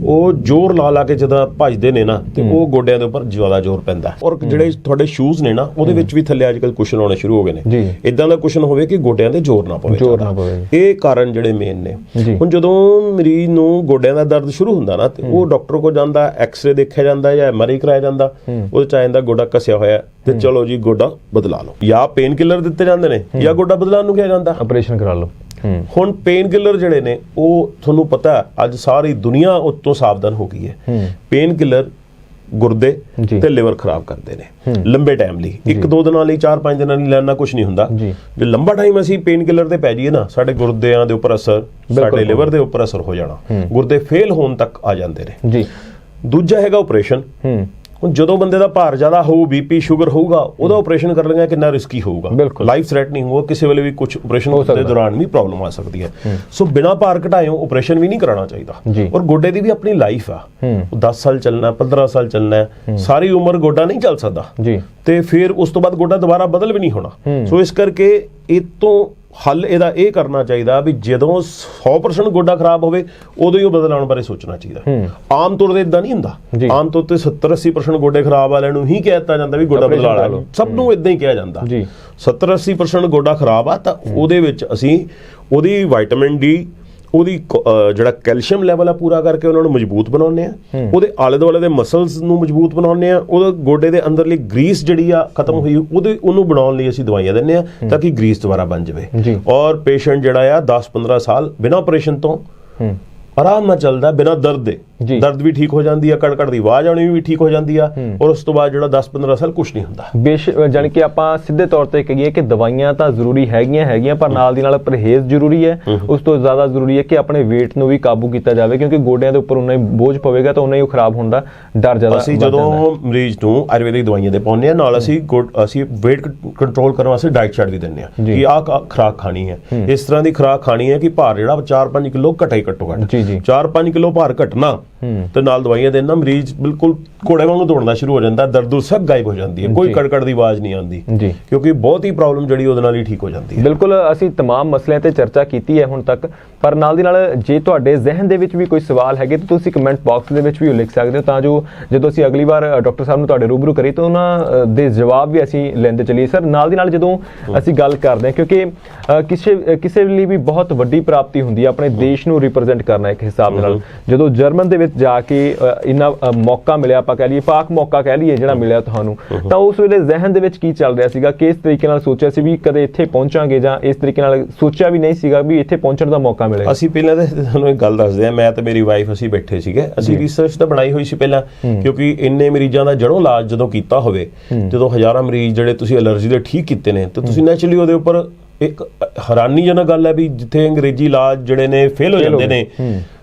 ਉਹ ਜ਼ੋਰ ਲਾ ਕੇ ਜਦੋਂ ਭੱਜਦੇ ਨੇ ਨਾ ਤੇ ਉਹ ਗੋਡਿਆਂ ਦੇ ਉੱਪਰ ਜ਼ਿਆਦਾ ਜ਼ੋਰ ਪੈਂਦਾ। ਔਰ ਜਿਹੜੇ ਤੁਹਾਡੇ ਸ਼ੂਜ਼ ਨੇ ਨਾ ਉਹਦੇ ਵਿੱਚ ਵੀ ਥੱਲੇ ਅੱਜ ਕੱਲ੍ਹ ਕੁਸ਼ਨ ਆਉਣੇ ਸ਼ੁਰੂ ਹੋ ਗਏ ਨੇ। ਇਦਾਂ ਦਾ ਕੁਸ਼ਨ ਹੋਵੇ ਕਿ ਗੋਡਿਆਂ ਤੇ ਜ਼ੋਰ ਨਾ ਪਵੇ। ਇਹ ਕਾਰਨ ਜਿਹੜੇ ਮੇਨ ਨੇ। ਹੁਣ ਜਦੋਂ ਮਰੀਜ਼ ਨੂੰ ਗੋਡਿਆਂ ਦਾ ਦਰਦ ਸ਼ੁਰੂ ਹੁੰਦਾ ਨਾ ਤੇ ਉਹ ਡਾਕਟਰ ਕੋਲ ਜਾਂਦਾ, ਐਕਸਰੇ ਦੇਖਿਆ ਜਾਂਦਾ ਜਾਂ MRI ਕਰਾਇਆ ਜਾਂਦਾ, ਉਹਦੇ ਚ ਆ ਜਾਂਦਾ ਗੋਡਾ ਘਸਿਆ ਹੋਇਆ ਤੇ ਚਲੋ ਜੀ ਗੋਡਾ ਬਦਲਾ ਲਓ, ਜਾਂ ਪੇਨ ਕਿਲਰ ਦਿੱਤੇ ਜਾਂਦੇ ਨੇ ਜਾਂ ਗੋਡਾ ਬਦਲਾਉਣ ਨੂੰ ਕਿਹਾ ਜਾਂਦਾ, ਆਪਰੇਸ਼ਨ ਕਰਾ ਲਓ। ਹੁਣ ਪੇਨ ਕਿਲਰ ਜਿਹੜੇ ਨੇ ਉਹ ਤੁਹਾਨੂੰ ਪਤਾ ਅੱਜ ਸਾਰੀ ਦੁਨੀਆ ਉਤੋਂ ਸਾਵਧਾਨ ਹੋ ਗਈ ਹੈ। ਪੇਨ ਕਿਲਰ ਗੁਰਦੇ ਤੇ ਲਿਵਰ ਖਰਾਬ ਕਰਦੇ ਨੇ ਲੰਬੇ ਟਾਈਮ ਲਈ। 1-2 ਦਿਨਾਂ ਲਈ, 4-5 ਦਿਨਾਂ ਲਈ ਲੈਣਾ ਕੁਝ ਨਹੀਂ ਹੁੰਦਾ। ਜੇ ਲੰਬਾ ਟਾਈਮ ਅਸੀਂ ਪੇਨ ਕਿਲਰ ਤੇ ਪੈ ਜਾਈਏ ਨਾ, ਸਾਡੇ ਗੁਰਦਿਆਂ ਦੇ ਉੱਪਰ ਅਸਰ, ਸਾਡੇ ਲਿਵਰ ਦੇ ਉੱਪਰ ਅਸਰ ਹੋ ਜਾਣਾ, ਗੁਰਦੇ ਫੇਲ ਹੋਣ ਤੱਕ ਆ ਜਾਂਦੇ ਨੇ। ਦੂਜਾ ਹੈਗਾ ਆਪਰੇਸ਼ਨ। ਹੁਣ ਜਦੋਂ ਬੰਦੇ ਦਾ ਭਾਰ ਜ਼ਿਆਦਾ ਹੋਊ, BP ਸ਼ੂਗਰ ਹੋਊਗਾ, ਉਹਦਾ ਆਪਰੇਸ਼ਨ ਕਰ ਲੈਣਾ ਕਿੰਨਾ ਰਿਸਕੀ ਹੋਊਗਾ, ਲਾਈਫ ਥ੍ਰੈਟਨਿੰਗ ਹੋਊਗਾ, ਕਿਸੇ ਵੇਲੇ ਵੀ ਕੁਝ ਆਪਰੇਸ਼ਨ ਦੇ ਦੌਰਾਨ ਵੀ ਪ੍ਰੋਬਲਮ ਆ ਸਕਦੀ ਹੈ। ਸੋ ਬਿਨਾਂ ਭਾਰ ਘਟਾਇਓ ਆਪਰੇਸ਼ਨ ਵੀ ਨਹੀਂ ਕਰਾਉਣਾ ਚਾਹੀਦਾ। ਔਰ ਗੋਡੇ ਦੀ ਵੀ ਆਪਣੀ ਲਾਈਫ ਆ, 10 ਸਾਲ ਚੱਲਣਾ, 15 ਸਾਲ ਚੱਲਣਾ, ਸਾਰੀ ਉਮਰ ਗੋਡਾ ਨਹੀਂ ਚੱਲ ਸਕਦਾ ਤੇ ਫਿਰ ਉਸ ਤੋਂ ਬਾਅਦ ਗੋਡਾ ਦੁਬਾਰਾ ਬਦਲ ਵੀ ਨਹੀਂ ਹੋਣਾ। ਸੋ ਇਸ ਕਰਕੇ ਇਹ ਤੋਂ ਹੱਲ ਇਹਦਾ ਇਹ ਕਰਨਾ ਚਾਹੀਦਾ ਵੀ ਜਦੋਂ 100% ਗੋਡਾ ਖਰਾਬ ਹੋਵੇ ਉਦੋਂ ਹੀ ਉਹ ਬਦਲਾਉਣ ਬਾਰੇ ਸੋਚਣਾ ਚਾਹੀਦਾ। ਆਮ ਤੌਰ ਤੇ ਇਦਾਂ ਨਹੀਂ ਹੁੰਦਾ। ਆਮ ਤੌਰ ਤੇ 70-80% ਗੋਡੇ ਖਰਾਬ ਵਾਲਿਆਂ ਨੂੰ ਹੀ ਕਹਿ ਦਿੱਤਾ ਜਾਂਦਾ ਵੀ ਗੋਡਾ ਬਦਲਾ ਲਓ, ਸਭ ਨੂੰ ਇਦਾਂ ਹੀ ਕਿਹਾ ਜਾਂਦਾ। 70-80% ਗੋਡਾ ਖਰਾਬ ਆ ਤਾਂ ਉਹਦੇ ਵਿੱਚ ਅਸੀਂ ਉਹਦੀ ਵਿਟਾਮਿਨ ਡੀ, ਉਹਦੀ ਜਿਹੜਾ ਕੈਲਸ਼ੀਅਮ ਲੈਵਲ ਆ ਪੂਰਾ ਕਰਕੇ ਉਹਨਾਂ ਨੂੰ ਮਜ਼ਬੂਤ ਬਣਾਉਂਦੇ ਆ, ਉਹਦੇ ਆਲੇ ਦੁਆਲੇ ਦੇ ਮਸਲਸ ਨੂੰ ਮਜ਼ਬੂਤ ਬਣਾਉਂਦੇ ਆ, ਉਹਦੇ ਗੋਡੇ ਦੇ ਅੰਦਰਲੀ ਗਰੀਸ ਜਿਹੜੀ ਆ ਖਤਮ ਹੋਈ ਉਹਨੂੰ ਬਣਾਉਣ ਲਈ ਅਸੀਂ ਦਵਾਈਆਂ ਦਿੰਦੇ ਆ ਤਾਂ ਕਿ ਗਰੀਸ ਦੁਬਾਰਾ ਬਣ ਜਾਵੇ। ਔਰ ਪੇਸ਼ੈਂਟ ਜਿਹੜਾ ਆ 10-15 ਸਾਲ ਬਿਨਾਂ ਆਪਰੇਸ਼ਨ ਤੋਂ ਆਰਾਮ ਨਾਲ ਚੱਲਦਾ, ਬਿਨਾਂ ਦਰਦ ਦੇ। ਦਰਦ ਵੀ ਠੀਕ ਹੋ ਜਾਂਦੀ ਆ, ਕੜਕੜ ਦੀ ਆਵਾਜ਼ ਆਉਣੀ ਵੀ ਠੀਕ ਹੋ ਜਾਂਦੀ ਆ, ਔਰ ਉਸ ਤੋਂ ਬਾਅਦ ਜਿਹੜਾ 10-15 ਸਾਲ ਕੁਝ ਨਹੀਂ ਹੁੰਦਾ। ਜਾਣੀ ਕਿ ਆਪਾਂ ਸਿੱਧੇ ਤੌਰ ਤੇ ਕਹੀਏ ਕਿ ਦਵਾਈਆਂ ਤਾਂ ਜ਼ਰੂਰੀ ਹੈਗੀਆਂ ਪਰ ਨਾਲ ਦੀ ਨਾਲ ਪਰਹੇਜ਼ ਜ਼ਰੂਰੀ ਹੈ। ਉਸ ਤੋਂ ਜ਼ਿਆਦਾ ਜ਼ਰੂਰੀ ਹੈ ਕਿ ਆਪਣੇ weight ਨੂੰ ਵੀ ਕਾਬੂ ਕੀਤਾ ਜਾਵੇ, ਕਿਉਂਕਿ ਗੋਡਿਆਂ ਦੇ ਉੱਪਰ ਉਨਾ ਹੀ ਬੋਝ ਪਵੇਗਾ ਤਾਂ ਉਨਾ ਹੀ ਉਹ ਖਰਾਬ ਹੋਣ ਦਾ ਡਰ ਜ਼ਿਆਦਾ। ਅਸੀਂ ਜਦੋਂ ਮਰੀਜ਼ ਨੂੰ ਆਯੁਰਵੈਦਿਕ ਦਵਾਈਆਂ ਦੇ ਪਾਉਂਦੇ ਆ, ਨਾਲ ਅਸੀਂ weight ਕੰਟਰੋਲ ਕਰਨ ਵਾਸਤੇ ਡਾਈਟ ਚਾਰਟ ਵੀ ਦਿੰਦੇ ਆ ਕਿ ਆਹ ਖੁਰਾਕ ਖਾਣੀ ਹੈ, ਇਸ ਤਰ੍ਹਾਂ ਦੀ ਖੁਰਾਕ ਖਾਣੀ ਹੈ ਕਿ ਭਾਰ ਜਿਹੜਾ 4-5 ਕਿਲੋ ਘਟੇ ਘੱਟੋ ਘੱਟ। 4-5 ਕਿਲੋ ਭਾਰ ਘਟਣਾ ਤੇ ਨਾਲ ਦਵਾਈਆਂ ਦੇਣਾ, ਮਰੀਜ਼ ਬਿਲਕੁਲ ਘੋੜੇ ਵਾਂਗੂ ਦੌੜਨਾ ਸ਼ੁਰੂ ਹੋ ਜਾਂਦਾ, ਦਰਦ ਸਭ ਗਾਇਬ ਹੋ ਜਾਂਦੀ ਹੈ, ਕੋਈ ਕੜਕੜ ਦੀ ਆਵਾਜ਼ ਨਹੀਂ ਆਉਂਦੀ, ਕਿਉਂਕਿ ਬਹੁਤ ਹੀ ਪ੍ਰੋਬਲਮ ਜਿਹੜੀ ਉਹਦੇ ਨਾਲ ਹੀ ਠੀਕ ਹੋ ਜਾਂਦੀ ਹੈ। ਬਿਲਕੁਲ, ਅਸੀਂ तमाम ਮਸਲਿਆਂ ਤੇ ਚਰਚਾ ਕੀਤੀ ਹੈ ਹੁਣ ਤੱਕ, ਪਰ ਨਾਲ ਦੀ ਨਾਲ ਜੇ ਤੁਹਾਡੇ ਜ਼ਿਹਨ ਦੇ ਵਿੱਚ ਵੀ ਕੋਈ ਸਵਾਲ ਹੈਗੇ ਤਾਂ ਤੁਸੀਂ ਕਮੈਂਟ ਬਾਕਸ ਦੇ ਵਿੱਚ ਵੀ ਲਿਖ ਸਕਦੇ ਹੋ, ਤਾਂ ਜੋ ਜਦੋਂ ਅਸੀਂ ਅਗਲੀ ਵਾਰ ਡਾਕਟਰ ਸਾਹਿਬ ਨੂੰ ਤੁਹਾਡੇ ਰੂਬਰੂ ਕਰੀਏ ਤਾਂ ਉਹਨਾਂ ਦੇ ਜਵਾਬ ਵੀ ਅਸੀਂ ਲੈਂਦੇ ਚੱਲੀਏ। ਸਰ, ਨਾਲ ਦੀ ਨਾਲ ਜਦੋਂ ਅਸੀਂ ਗੱਲ ਕਰਦੇ ਹਾਂ, ਕਿਉਂਕਿ ਕਿਸੇ ਲਈ ਵੀ ਬਹੁਤ ਵੱਡੀ ਪ੍ਰਾਪਤੀ ਹੁੰਦੀ ਹੈ ਆਪਣੇ ਦੇਸ਼ ਨੂੰ ਰਿਪਰੈਜ਼ੈਂਟ ਕਰਨਾ ਇੱਕ ਹਿਸਾਬ ਨਾਲ। ਜਦੋਂ ਜਰਮਨ ਦੇ ਵਿੱਚ ਜਾ ਕੇ ਇੰਨਾ ਮੌਕਾ ਮਿਲਿਆ, ਆਪਾਂ ਕਹਿ ਲਈਏ ਪਾਕ ਮੌਕਾ ਕਹਿ ਲਈਏ ਜਿਹੜਾ ਮਿਲਿਆ ਤੁਹਾਨੂੰ, ਤਾਂ ਉਸ ਵੇਲੇ ਜ਼ਿਹਨ ਦੇ ਵਿੱਚ ਕੀ ਚੱਲ ਰਿਹਾ ਸੀਗਾ? ਕਿਸ ਤਰੀਕੇ ਨਾਲ ਸੋਚਿਆ ਸੀ ਵੀ ਕਦੇ ਇੱਥੇ ਪਹੁੰਚਾਂਗੇ, ਜਾਂ ਇਸ ਤਰੀਕੇ ਨਾਲ ਸੋਚਿਆ ਵੀ ਨਹੀਂ ਸੀਗਾ ਵੀ ਇੱਥੇ ਪਹੁੰਚਣ ਦਾ ਮੌਕਾ ਮਿਲੇਗਾ? ਅਸੀਂ ਪਹਿਲਾਂ ਤਾਂ ਤੁਹਾਨੂੰ ਇੱਕ ਗੱਲ ਦੱਸਦੇ ਆ, ਮੈਂ ਤੇ ਮੇਰੀ ਵਾਈਫ ਅਸੀਂ ਬੈਠੇ ਸੀਗੇ, ਅਸੀਂ ਰਿਸਰਚ ਤਾਂ ਬਣਾਈ ਹੋਈ ਸੀ ਪਹਿਲਾਂ, ਕਿਉਂਕਿ ਇੰਨੇ ਮਰੀਜ਼ਾਂ ਦਾ ਜੜੋਂ ਇਲਾਜ ਜਦੋਂ ਕੀਤਾ ਹੋਵੇ, ਜਦੋਂ ਹਜ਼ਾਰਾਂ ਮਰੀਜ਼ ਜਿਹੜੇ ਤੁਸੀਂ ਐਲਰਜੀ ਦੇ ਠੀਕ ਕੀਤੇ ਨੇ, ਤਾਂ ਤੁਸੀਂ ਨੈਚੁਰਲੀ ਉਹਦੇ ਉੱਪਰ ਇੱਕ ਹੈਰਾਨੀਜਨਕ ਗੱਲ ਹੈ ਵੀ ਜਿੱਥੇ ਅੰਗਰੇਜ਼ੀ ਇਲਾਜ ਜਿਹੜੇ ਨੇ ਫੇਲ ਹੋ ਜਾਂਦੇ ਨੇ,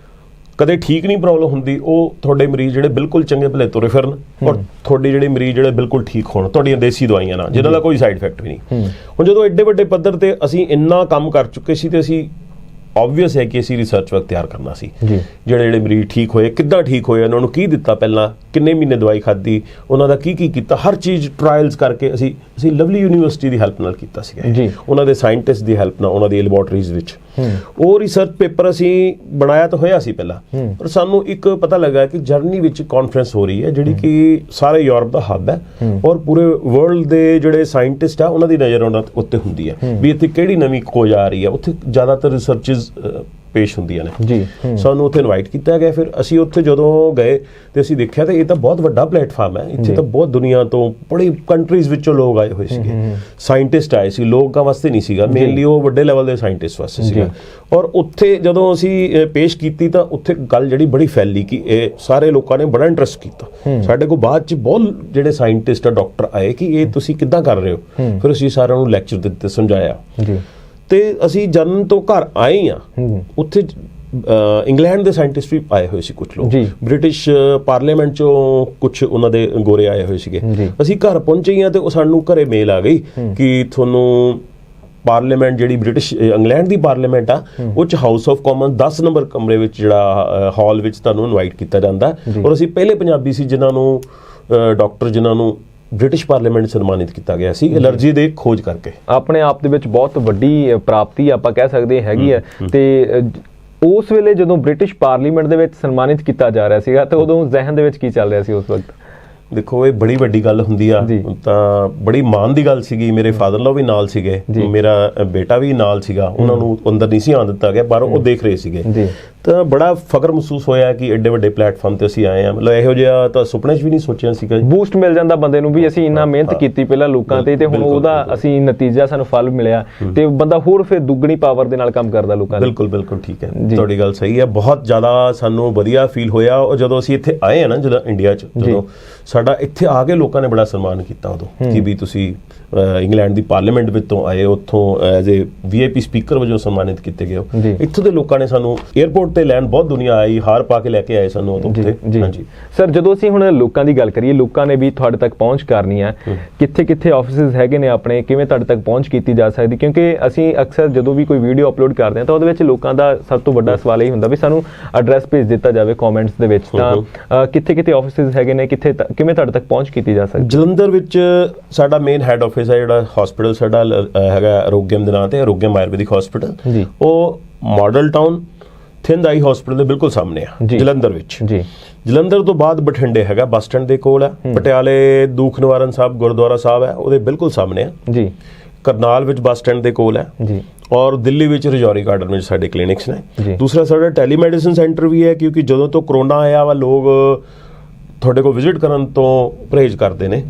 ਕਦੇ ਠੀਕ ਨਹੀਂ ਪ੍ਰੋਬਲਮ ਹੁੰਦੀ, ਉਹ ਤੁਹਾਡੇ ਮਰੀਜ਼ ਜਿਹੜੇ ਬਿਲਕੁਲ ਚੰਗੇ ਭਲੇ ਤੁਰੇ ਫਿਰਨ, ਔਰ ਤੁਹਾਡੇ ਜਿਹੜੇ ਮਰੀਜ਼ ਜਿਹੜੇ ਬਿਲਕੁਲ ਠੀਕ ਹੋਣ ਤੁਹਾਡੀਆਂ ਦੇਸੀ ਦਵਾਈਆਂ ਨਾਲ, ਜਿਨ੍ਹਾਂ ਦਾ ਕੋਈ ਸਾਈਡ ਇਫੈਕਟ ਵੀ ਨਹੀਂ। ਹੁਣ ਜਦੋਂ ਐਡੇ ਵੱਡੇ ਪੱਧਰ ਤੇ ਅਸੀਂ ਇੰਨਾ ਕੰਮ ਕਰ ਚੁੱਕੇ ਸੀ ਤੇ ਅਸੀਂ ਆਬਵੀਅਸ ਹੈ ਕਿ ਅਸੀਂ ਰਿਸਰਚ ਵਰਕ ਤਿਆਰ ਕਰਨਾ ਸੀ। ਜਿਹੜੇ ਮਰੀਜ਼ ਠੀਕ ਹੋਏ, ਕਿੱਦਾਂ ਠੀਕ ਹੋਏ, ਉਹਨਾਂ ਨੂੰ ਕੀ ਦਿੱਤਾ, ਪਹਿਲਾਂ ਕਿੰਨੇ ਮਹੀਨੇ ਦਵਾਈ ਖਾਧੀ, ਉਹਨਾਂ ਦਾ ਕੀ ਕੀਤਾ, ਹਰ ਚੀਜ਼ ਟ੍ਰਾਇਲਸ ਕਰਕੇ ਅਸੀਂ ਲਵਲੀ ਯੂਨੀਵਰਸਿਟੀ ਦੀ ਹੈਲਪ ਨਾਲ ਕੀਤਾ ਸੀਗਾ, ਉਹਨਾਂ ਦੇ ਸਾਇੰਟਿਸਟ ਦੀ ਹੈਲਪ ਨਾਲ, ਉਹਨਾਂ ਦੀ ਲੈਬੋਰਟਰੀਜ਼ ਵਿੱਚ। ਉਹ ਰਿਸਰਚ ਪੇਪਰ ਅਸੀਂ ਬਣਾਇਆ ਤਾਂ ਹੋਇਆ ਸੀ ਪਹਿਲਾਂ, ਪਰ ਸਾਨੂੰ ਇੱਕ ਪਤਾ ਲੱਗਾ ਕਿ ਜਰਮਨੀ ਵਿੱਚ ਕਾਨਫਰੰਸ ਹੋ ਰਹੀ ਹੈ ਜਿਹੜੀ ਕਿ ਸਾਰੇ ਯੂਰਪ ਦਾ ਹੱਬ ਹੈ, ਔਰ ਪੂਰੇ ਵਰਲਡ ਦੇ ਜਿਹੜੇ ਸਾਇੰਟਿਸਟ ਆ ਉਹਨਾਂ ਦੀ ਨਜ਼ਰ ਉਹਨਾਂ ਉੱਤੇ ਹੁੰਦੀ ਹੈ ਵੀ ਇੱਥੇ ਕਿਹੜੀ ਨਵੀਂ ਖੋਜ ਆ ਰਹੀ ਹੈ। ਉੱਥੇ ਜ਼ਿਆਦਾਤਰ ਰਿਸਰਚਿਸ ਪੇਸ਼ ਹੁੰਦੀਆਂ ਨੇ ਜੀ। ਸਾਨੂੰ ਉੱਥੇ ਇਨਵਾਈਟ ਕੀਤਾ ਗਿਆ। ਫਿਰ ਅਸੀਂ ਉੱਥੇ ਜਦੋਂ ਗਏ ਤੇ ਅਸੀਂ ਦੇਖਿਆ ਤੇ ਇਹ ਤਾਂ ਬਹੁਤ ਵੱਡਾ ਪਲੇਟਫਾਰਮ ਹੈ, ਇੱਥੇ ਤਾਂ ਬਹੁਤ ਦੁਨੀਆ ਤੋਂ ਬੜੀ ਕੰਟਰੀਜ਼ ਵਿੱਚੋਂ ਲੋਕ ਆਏ ਹੋਏ ਸੀਗੇ, ਸਾਇੰਟਿਸਟ ਆਏ ਸੀ, ਲੋਕਾਂ ਵਾਸਤੇ ਨਹੀਂ ਸੀਗਾ, ਮੇਨਲੀ ਉਹ ਵੱਡੇ ਲੈਵਲ ਦੇ ਸਾਇੰਟਿਸਟ ਵਾਸਤੇ ਸੀਗਾ। ਔਰ ਉੱਥੇ ਜਦੋਂ ਅਸੀਂ ਪੇਸ਼ ਕੀਤੀ ਤਾਂ ਉੱਥੇ ਗੱਲ ਜਿਹੜੀ ਬੜੀ ਫੈਲੀ ਕਿ ਇਹ ਸਾਰੇ ਲੋਕਾਂ ਨੇ ਬੜਾ ਇੰਟਰਸਟ ਕੀਤਾ। ਸਾਡੇ ਕੋਲ ਬਾਅਦ ਚ ਬਹੁਤ ਜਿਹੜੇ ਸਾਇੰਟਿਸਟ ਆ, ਡਾਕਟਰ ਆਏ ਕਿ ਇਹ ਤੁਸੀਂ ਕਿੱਦਾਂ ਕਰ ਰਹੇ ਹੋ। ਫਿਰ ਅਸੀਂ ਸਾਰਿਆਂ ਨੂੰ ਲੈਕਚਰ ਦਿੱਤੇ, ਸਮਝਾਇਆ। ਤੇ ਅਸੀਂ ਜਨਮ ਤੋਂ ਘਰ ਆਏ ਆ, ਉੱਥੇ ਇੰਗਲੈਂਡ ਦੇ ਸਾਇੰਟਿਸਟ ਵੀ ਆਏ ਹੋਏ ਸੀ, ਕੁਝ ਲੋਕ ਬ੍ਰਿਟਿਸ਼ ਪਾਰਲੀਮੈਂਟ ਚੋਂ ਕੁਝ ਉਹਨਾਂ ਦੇ ਗੋਰੇ ਆਏ ਹੋਏ ਸੀਗੇ। ਅਸੀਂ ਘਰ ਪਹੁੰਚੇ ਆ ਤੇ ਉਹ ਸਾਨੂੰ ਘਰੇ ਮੇਲ ਆ ਗਈ ਕਿ ਤੁਹਾਨੂੰ ਪਾਰਲੀਮੈਂਟ ਜਿਹੜੀ ਬ੍ਰਿਟਿਸ਼ ਇੰਗਲੈਂਡ ਦੀ ਪਾਰਲੀਮੈਂਟ ਆ ਉਹ ਚ ਹਾਊਸ ਆਫ ਕਾਮਨ 10 ਨੰਬਰ ਕਮਰੇ ਵਿੱਚ ਜਿਹੜਾ ਹਾਲ ਵਿੱਚ ਤੁਹਾਨੂੰ ਇਨਵਾਈਟ ਕੀਤਾ ਜਾਂਦਾ। ਔਰ ਅਸੀਂ ਪਹਿਲੇ ਪੰਜਾਬੀ ਸੀ ਜਿਨ੍ਹਾਂ ਨੂੰ ਡਾਕਟਰ ਜਿਨ੍ਹਾਂ ਨੂੰ ਬ੍ਰਿਟਿਸ਼ ਪਾਰਲੀਮੈਂਟ ਸਨਮਾਨਿਤ ਕੀਤਾ ਗਿਆ ਸੀ ਐਲਰਜੀ ਦੇ ਖੋਜ ਕਰਕੇ। ਆਪਣੇ ਆਪ ਦੇ ਵਿੱਚ ਬਹੁਤ ਵੱਡੀ ਪ੍ਰਾਪਤੀ ਆਪਾਂ ਕਹਿ ਸਕਦੇ ਹੈਗੀ ਹੈ। ਤੇ ਉਸ ਵੇਲੇ ਜਦੋਂ ਬ੍ਰਿਟਿਸ਼ ਪਾਰਲੀਮੈਂਟ ਦੇ ਵਿੱਚ ਸਨਮਾਨਿਤ ਕੀਤਾ ਜਾ ਰਿਹਾ ਸੀਗਾ ਤਾਂ ਉਦੋਂ ਜ਼ਿਹਨ ਦੇ ਵਿੱਚ ਕੀ ਚੱਲ ਰਿਹਾ ਸੀ ਉਸ ਵਕਤ? ਦੇਖੋ ਇਹ ਬੜੀ ਵੱਡੀ ਗੱਲ ਹੁੰਦੀ ਆ, ਤਾਂ ਬੜੀ ਮਾਣ ਦੀ ਗੱਲ ਸੀਗੀ। ਮੇਰੇ ਫਾਦਰ ਲੋ ਵੀ ਨਾਲ ਸੀਗੇ, ਮੇਰਾ ਬੇਟਾ ਵੀ ਨਾਲ ਸੀਗਾ, ਉਹਨਾਂ ਨੂੰ ਅੰਦਰ ਨਹੀਂ ਸੀ ਆਉਣ ਦਿੱਤਾ ਗਿਆ ਪਰ ਉਹ ਦੇਖ ਰਹੇ ਸੀਗੇ। ਤਾਂ ਬੜਾ ਫਖਰ ਮਹਿਸੂਸ ਹੋਇਆ ਕਿ ਐਡੇ ਵੱਡੇ ਪਲੇਟਫਾਰਮ ਤੇ ਅਸੀਂ ਆਏ ਆ। ਮਤਲਬ ਇਹੋ ਜਿਹਾ ਤਾਂ ਸੁਪਨੇ 'ਚ ਵੀ ਨਹੀਂ ਸੋਚਿਆ ਸੀਗਾ। ਬੂਸਟ ਮਿਲ ਜਾਂਦਾ ਬੰਦੇ ਨੂੰ ਵੀ ਅਸੀਂ ਇੰਨਾ ਮਿਹਨਤ ਕੀਤੀ ਪਹਿਲਾਂ ਲੋਕਾਂ ਤੇ ਹੁਣ ਉਹਦਾ ਅਸੀਂ ਨਤੀਜਾ ਸਾਨੂੰ ਫਲ ਮਿਲਿਆ ਤੇ ਬੰਦਾ ਹੋਰ ਫਿਰ ਦੁੱਗਣੀ ਪਾਵਰ ਦੇ ਨਾਲ ਕੰਮ ਕਰਦਾ ਲੋਕਾਂ ਦੇ। ਬਿਲਕੁਲ ਠੀਕ ਹੈ, ਤੁਹਾਡੀ ਗੱਲ ਸਹੀ ਹੈ। ਬਹੁਤ ਜ਼ਿਆਦਾ ਸਾਨੂੰ ਵਧੀਆ ਫੀਲ ਹੋਇਆ। ਔਰ ਜਦੋਂ ਅਸੀਂ ਇੱਥੇ ਆਏ ਆ ਨਾ, ਜਦੋਂ ਇੰਡੀਆ 'ਚ ਜਦੋਂ ਸਾਡਾ ਇੱਥੇ ਆ ਕੇ ਲੋਕਾਂ ਨੇ ਬੜਾ ਸਨਮਾਨ ਕੀਤਾ ਉਦੋਂ ਕਿ ਵੀ ਤੁਸੀਂ ਇੰਗਲੈਂਡ ਦੀ ਪਾਰਲੀਮੈਂਟ ਵਿੱਚ ਤੋਂ ਆਏ, ਉੱਥੋਂ ਐਜ਼ ਏ VIP ਸਪੀਕਰ ਵਜੋਂ ਸਨਮਾਨਿਤ ਕੀਤੇ ਗਏ ਹੋ। ਇੱਥੋਂ ਦੇ ਲੋਕਾਂ ਨੇ ਸਾਨੂੰ 에ਅਰਪੋਰਟ ਤੇ ਲੈਣ ਬਹੁਤ ਦੁਨੀਆ ਆਈ, ਹਾਰ ਪਾ ਕੇ ਲੈ ਕੇ ਆਏ ਸਾਨੂੰ ਉਦੋਂ ਉੱਥੇ। ਹਾਂਜੀ ਸਰ, ਜਦੋਂ ਅਸੀਂ ਹੁਣ ਲੋਕਾਂ ਦੀ ਗੱਲ ਕਰੀਏ, ਲੋਕਾਂ ਨੇ ਵੀ ਤੁਹਾਡੇ ਤੱਕ ਪਹੁੰਚ ਕਰਨੀ ਹੈ, ਕਿੱਥੇ ਆਫਿਸਿਸ ਹੈਗੇ ਨੇ ਆਪਣੇ, ਕਿਵੇਂ ਤੁਹਾਡੇ ਤੱਕ ਪਹੁੰਚ ਕੀਤੀ ਜਾ ਸਕਦੀ? ਕਿਉਂਕਿ ਅਸੀਂ ਅਕਸਰ ਜਦੋਂ ਵੀ ਕੋਈ ਵੀਡੀਓ ਅਪਲੋਡ ਕਰਦੇ ਹਾਂ ਤਾਂ ਉਹਦੇ ਵਿੱਚ ਲੋਕਾਂ ਦਾ ਸਭ ਤੋਂ ਵੱਡਾ ਸਵਾਲ ਇਹ ਹੁੰਦਾ ਵੀ ਸਾਨੂੰ ਐਡਰੈਸ ਭੇਜ ਦਿੱਤਾ ਜਾਵੇ ਕਮੈਂਟਸ ਦੇ ਵਿੱਚ। ਤਾਂ ਕਿੱਥੇ ਆਫਿਸਿਸ ਹੈਗੇ ਨੇ, ਕਿਵੇਂ ਤੁਹਾਡੇ ਤੱਕ ਪਹੁੰਚ ਕੀਤੀ ਜਾ ਸਕਦੀ? ਜਲੰਧਰ ਵਿੱਚ ਸਾਡਾ ਮੇਨ ਹੈਡ ਆਫਿਸ ਹੈ, ਜਿਹੜਾ ਹਸਪੀਟਲ ਸਾਡਾ ਹੈਗਾ ਆਰੋਗਿਅਮ ਦੇ ਨਾਂ ਤੇ, ਆਰੋਗਿਅਮ ਆਯੁਰਵੈਦਿਕ ਹਸਪੀਟਲ। ਉਹ ਮਾਡਲ ਟਾਊਨ ਥਿੰਦ ਆਈ ਹਸਪੀਟਲ ਦੇ ਬਿਲਕੁਲ ਸਾਹਮਣੇ ਆ ਜਲੰਧਰ ਵਿੱਚ। ਜਲੰਧਰ ਤੋਂ ਬਾਅਦ ਬਠਿੰਡੇ ਹੈਗਾ, ਬੱਸ ਸਟੈਂਡ ਦੇ ਕੋਲ ਹੈ। ਪਟਿਆਲੇ ਦੂਖ ਨਿਵਾਰਨ ਸਾਹਿਬ ਗੁਰਦੁਆਰਾ ਸਾਹਿਬ ਹੈ, ਉਹਦੇ ਬਿਲਕੁਲ ਸਾਹਮਣੇ ਆ। ਕਰਨਾਲ ਵਿੱਚ ਬੱਸ ਸਟੈਂਡ ਦੇ ਕੋਲ ਹੈ। ਔਰ ਦਿੱਲੀ ਵਿੱਚ ਰਜੌਰੀ ਗਾਰਡਨ ਵਿੱਚ ਸਾਡੇ ਕਲੀਨਿਕਸ ਨੇ। ਦੂਸਰਾ ਸਾਡਾ ਟੈਲੀਮੈਡੀਸਿਨ ਸੈਂਟਰ ਵੀ ਹੈ, ਕਿਉਂਕਿ ਜਦੋਂ ਤੋਂ ਕਰੋਨਾ ਆਇਆ ਵਾ ਲੋਕ ਤੁਹਾਡੇ ਕੋਲ ਵਿਜ਼ਿਟ ਕਰਨ ਤੋਂ ਪਰਹੇਜ਼ ਕਰਦੇ ਨੇ।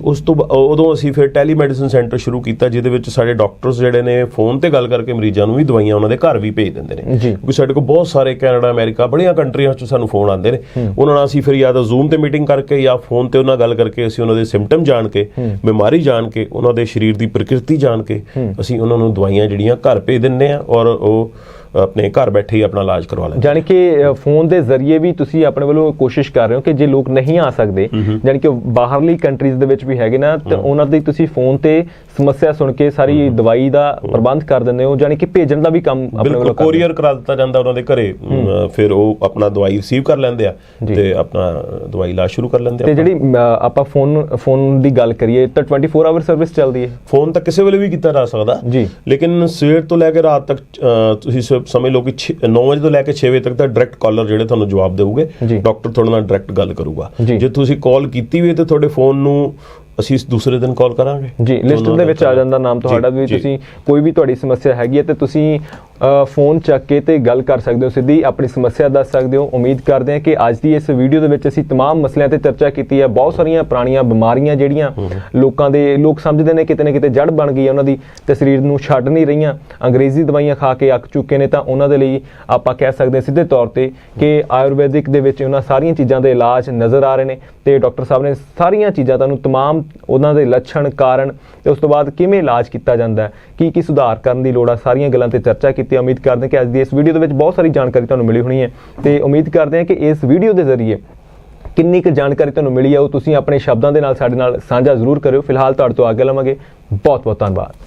ਉਸ ਤੋਂ ਉਦੋਂ ਅਸੀਂ ਫਿਰ ਟੈਲੀਮੈਡੀਸਿਨ ਸੈਂਟਰ ਸ਼ੁਰੂ ਕੀਤਾ, ਜਿਹਦੇ ਵਿੱਚ ਸਾਡੇ ਡਾਕਟਰਸ ਜਿਹੜੇ ਨੇ ਫੋਨ ਤੇ ਗੱਲ ਕਰਕੇ ਮਰੀਜ਼ਾਂ ਨੂੰ ਵੀ ਦਵਾਈਆਂ ਉਹਨਾਂ ਦੇ ਘਰ ਵੀ ਭੇਜ ਦਿੰਦੇ ਨੇ। ਕਿਉਂਕਿ ਸਾਡੇ ਕੋਲ ਬਹੁਤ ਸਾਰੇ ਕੈਨੇਡਾ, ਅਮਰੀਕਾ, ਬੜੀਆਂ ਕੰਟਰੀਆਂ 'ਚ ਸਾਨੂੰ ਫੋਨ ਆਉਂਦੇ ਨੇ। ਉਹਨਾਂ ਨਾਲ ਅਸੀਂ ਫਿਰ ਜਾਂ ਤਾਂ ਜ਼ੂਮ ਤੇ ਮੀਟਿੰਗ ਕਰਕੇ ਜਾਂ ਫੋਨ ਤੇ ਉਹਨਾਂ ਗੱਲ ਕਰਕੇ ਅਸੀਂ ਉਹਨਾਂ ਦੇ ਸਿੰਪਟਮ ਜਾਣ ਕੇ, ਬਿਮਾਰੀ ਜਾਣ ਕੇ, ਉਹਨਾਂ ਦੇ ਸਰੀਰ ਦੀ ਪ੍ਰਕਿਰਤੀ ਜਾਣ ਕੇ ਅਸੀਂ ਉਹਨਾਂ ਨੂੰ ਦਵਾਈਆਂ ਜਿਹੜੀਆਂ ਘਰ ਭੇਜ ਦਿੰਦੇ ਆ ਔਰ ਉਹ ਆਪਣੇ ਘਰ ਬੈਠੇ ਹੀ ਆਪਣਾ ਇਲਾਜ ਕਰਵਾ ਲੈਂਦੇ। ਜਾਣੀ ਕਿ ਫੋਨ ਦੇ ਜ਼ਰੀਏ ਵੀ ਤੁਸੀਂ ਆਪਣੇ ਵੱਲੋਂ ਕੋਸ਼ਿਸ਼ ਕਰ ਰਹੇ ਹੋ ਕਿ ਜੇ ਲੋਕ ਨਹੀਂ ਆ ਸਕਦੇ, ਜਾਣੀ ਕਿ ਬਾਹਰਲੀ ਕੰਟਰੀਜ਼ ਦੇ ਵਿੱਚ ਵੀ ਹੈਗੇ ਨਾ, ਤੇ ਉਹਨਾਂ ਦੀ ਤੁਸੀਂ ਫੋਨ ਤੇ ਸਮੱਸਿਆ ਸੁਣ ਕੇ ਸਾਰੀ ਦਵਾਈ ਦਾ ਪ੍ਰਬੰਧ ਕਰ ਦਿੰਦੇ ਹੋ, ਜਾਣੀ ਕਿ ਭੇਜਣ ਦਾ ਵੀ ਕੰਮ ਆਪਣੇ ਵੱਲੋਂ ਕੋਰੀਅਰ ਕਰਾ ਦਿੱਤਾ ਜਾਂਦਾ ਉਹਨਾਂ ਦੇ ਘਰੇ। ਫਿਰ ਉਹ ਆਪਣਾ ਦਵਾਈ ਰਿਸੀਵ ਕਰ ਲੈਂਦੇ ਆ ਤੇ ਆਪਣਾ ਦਵਾਈ ਇਲਾਜ ਸ਼ੁਰੂ ਕਰ ਲੈਂਦੇ ਆ। ਤੇ ਜਿਹੜੀ ਆਪਾਂ ਫੋਨ ਦੀ ਗੱਲ ਕਰੀਏ ਤਾਂ 24 ਆਵਰ ਸਰਵਿਸ ਚੱਲਦੀ ਹੈ। ਫੋਨ ਤਾਂ ਕਿਸੇ ਵੇਲੇ ਵੀ ਕੀਤਾ ਜਾ ਸਕਦਾ, ਲੇਕਿਨ ਸਵੇਰ ਤੋਂ ਲੈ ਕੇ ਰਾਤ ਤੱਕ ਤੁਸੀਂ ਸਮਝ ਲਓ ਕਿ 9 ਵਜੇ ਤੋਂ ਲੈ ਕੇ 6 ਵਜੇ ਤੱਕ ਤਾਂ ਡਾਇਰੈਕਟ ਕਾਲਰ ਜਿਹੜੇ ਤੁਹਾਨੂੰ ਜਵਾਬ ਦੇਊਗੇ। ਡਾਕਟਰ ਤੁਹਾਡੇ ਨਾਲ ਡਾਇਰੈਕਟ ਗੱਲ ਕਰੂਗਾ। ਜੇ ਤੁਸੀਂ ਕਾਲ ਕੀਤੀ ਵੀ ਤੇ ਤੁਹਾਡੇ ਫੋਨ ਨੂੰ ਅਸੀਂ ਦੂਸਰੇ ਦਿਨ ਕਾਲ ਕਰਾਂਗੇ। ਲਿਸਟ ਦੇ ਵਿੱਚ ਆ ਜਾਂਦਾ ਨਾਮ ਤੁਹਾਡਾ ਵੀ। ਤੁਸੀਂ ਕੋਈ ਵੀ ਤੁਹਾਡੀ ਸਮੱਸਿਆ ਹੈਗੀ ਹੈ ਤੇ ਤੁਸੀਂ ਫੋਨ ਚੱਕ ਕੇ ਤੇ ਗੱਲ ਕਰ ਸਕਦੇ ਹੋ, ਸਿੱਧੀ ਆਪਣੀ ਸਮੱਸਿਆ ਦੱਸ ਸਕਦੇ ਹੋ। ਉਮੀਦ ਕਰਦੇ ਹਾਂ ਕਿ ਅੱਜ ਦੀ ਇਸ ਵੀਡੀਓ ਦੇ ਵਿੱਚ ਅਸੀਂ तमाम ਮਸਲਿਆਂ ਤੇ ਚਰਚਾ ਕੀਤੀ ਹੈ। ਬਹੁਤ ਸਾਰੀਆਂ ਪੁਰਾਣੀਆਂ ਬਿਮਾਰੀਆਂ ਜਿਹੜੀਆਂ ਲੋਕ ਸਮਝਦੇ ਨੇ ਕਿਤੇ ਨਾ ਕਿਤੇ ਜੜ ਬਣ ਗਈ ਹੈ ਉਹਨਾਂ ਦੀ ਤੇ ਸਰੀਰ ਨੂੰ ਛੱਡ ਨਹੀਂ ਰਹੀਆਂ, ਅੰਗਰੇਜ਼ੀ ਦਵਾਈਆਂ ਖਾ ਕੇ ਅੱਕ ਚੁੱਕੇ ਨੇ, ਤਾਂ ਉਹਨਾਂ ਦੇ ਲਈ ਆਪਾਂ ਕਹਿ ਸਕਦੇ ਹਾਂ ਸਿੱਧੇ ਤੌਰ ਤੇ ਕਿ ਆਯੁਰਵੈਦਿਕ ਦੇ ਵਿੱਚ ਉਹਨਾਂ ਸਾਰੀਆਂ ਚੀਜ਼ਾਂ ਦੇ ਇਲਾਜ ਨਜ਼ਰ ਆ ਰਹੇ ਨੇ ਤੇ ਡਾਕਟਰ ਸਾਹਿਬ ਨੇ ਸਾਰੀਆਂ ਚੀਜ਼ਾਂ ਤੁਹਾਨੂੰ तमाम ਉਹਨਾਂ ਦੇ ਲੱਛਣ, ਕਾਰਨ ਤੇ ਉਸ ਤੋਂ ਬਾਅਦ ਕਿਵੇਂ ਇਲਾਜ ਕੀਤਾ ਜਾਂਦਾ, ਕੀ ਸੁਧਾਰ ਕਰਨ ਦੀ ਲੋੜ ਆ, ਸਾਰੀਆਂ ਗੱਲਾਂ ਤੇ ਚਰਚਾ ਕੀਤੀ। ਉਮੀਦ ਕਰਦੇ ਹਾਂ ਕਿ ਅੱਜ ਦੀ ਇਸ ਵੀਡੀਓ ਦੇ ਵਿੱਚ ਬਹੁਤ ਸਾਰੀ ਜਾਣਕਾਰੀ ਤੁਹਾਨੂੰ ਮਿਲੀ ਹੋਣੀ ਹੈ ਤੇ ਉਮੀਦ ਕਰਦੇ ਹਾਂ ਕਿ ਇਸ ਵੀਡੀਓ ਦੇ ਜ਼ਰੀਏ ਕਿੰਨੀ ਕੁ ਜਾਣਕਾਰੀ ਤੁਹਾਨੂੰ ਮਿਲੀ ਹੈ ਉਹ ਤੁਸੀਂ ਆਪਣੇ ਸ਼ਬਦਾਂ ਦੇ ਨਾਲ ਸਾਡੇ ਨਾਲ ਸਾਂਝਾ ਜ਼ਰੂਰ ਕਰਿਓ। ਫਿਲਹਾਲ ਤੁਹਾਡੇ ਤੋਂ ਆਗੇ ਲਵਾਂਗੇ। ਬਹੁਤ ਬਹੁਤ ਧੰਨਵਾਦ।